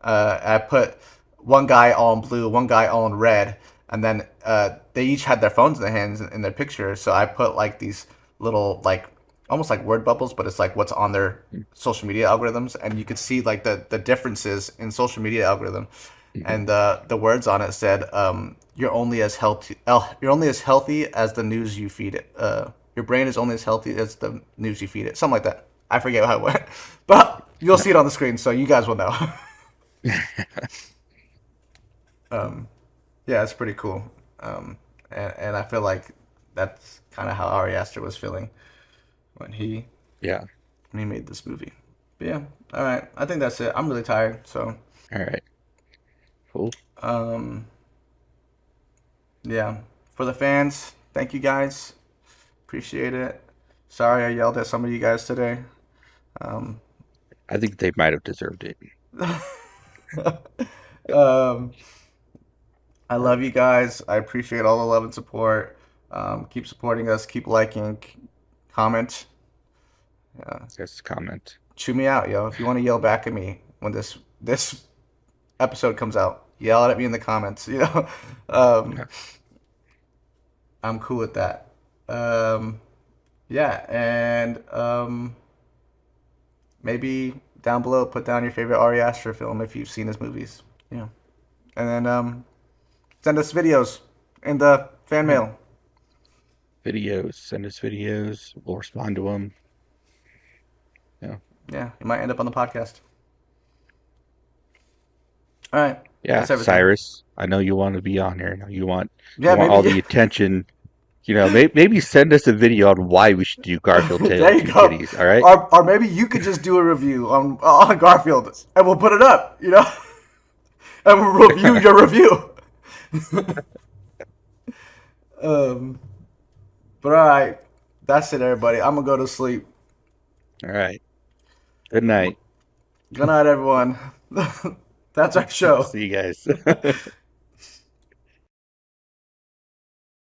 I put one guy all in blue, one guy all in red, and then they each had their phones in their hands in their picture. So I put like these little like almost like word bubbles, but it's like what's on their social media algorithms, and you could see like the differences in social media algorithm. hmm And the words on it said, "You're only as healthy. You're only as healthy as the news you feed it. Your brain is only as healthy as the news you feed it." Something like that. I forget how it went, but you'll see it on the screen, so you guys will know. Yeah, it's pretty cool. And I feel like that's kind of how Ari Aster was feeling when he yeah. when he made this movie. But yeah, all right. I think that's it. I'm really tired, so All right, cool. um, yeah. For the fans, thank you guys. Appreciate it. Sorry I yelled at some of you guys today. Um, I think they might have deserved it. um, I love you guys. I appreciate all the love and support. Keep supporting us. Keep liking. Comment. Yeah. Just comment. Chew me out, yo. If you want to yell back at me when this episode comes out, yell at me in the comments. Um, Yeah. I'm cool with that. Um, yeah, and maybe down below put down your favorite Ari Aster film if you've seen his movies. Yeah, and then send us videos in the fan Yeah. mail. Videos. Send us videos. We'll respond to them. Yeah. Yeah, you might end up on the podcast. All right, Yeah, that's everything. Cyrus. I know you want to be on here. I know you Yeah, want maybe. all Yeah. the attention. Maybe send us a video on why we should do Garfield Tale There of you Two go. Kitties. All right. Or maybe you could just do a review on Garfield and we'll put it up, and we'll review your review. um, but all right, that's it, everybody. I'm gonna go to sleep. All right. Good night. Good night, everyone. That's our show. See you guys.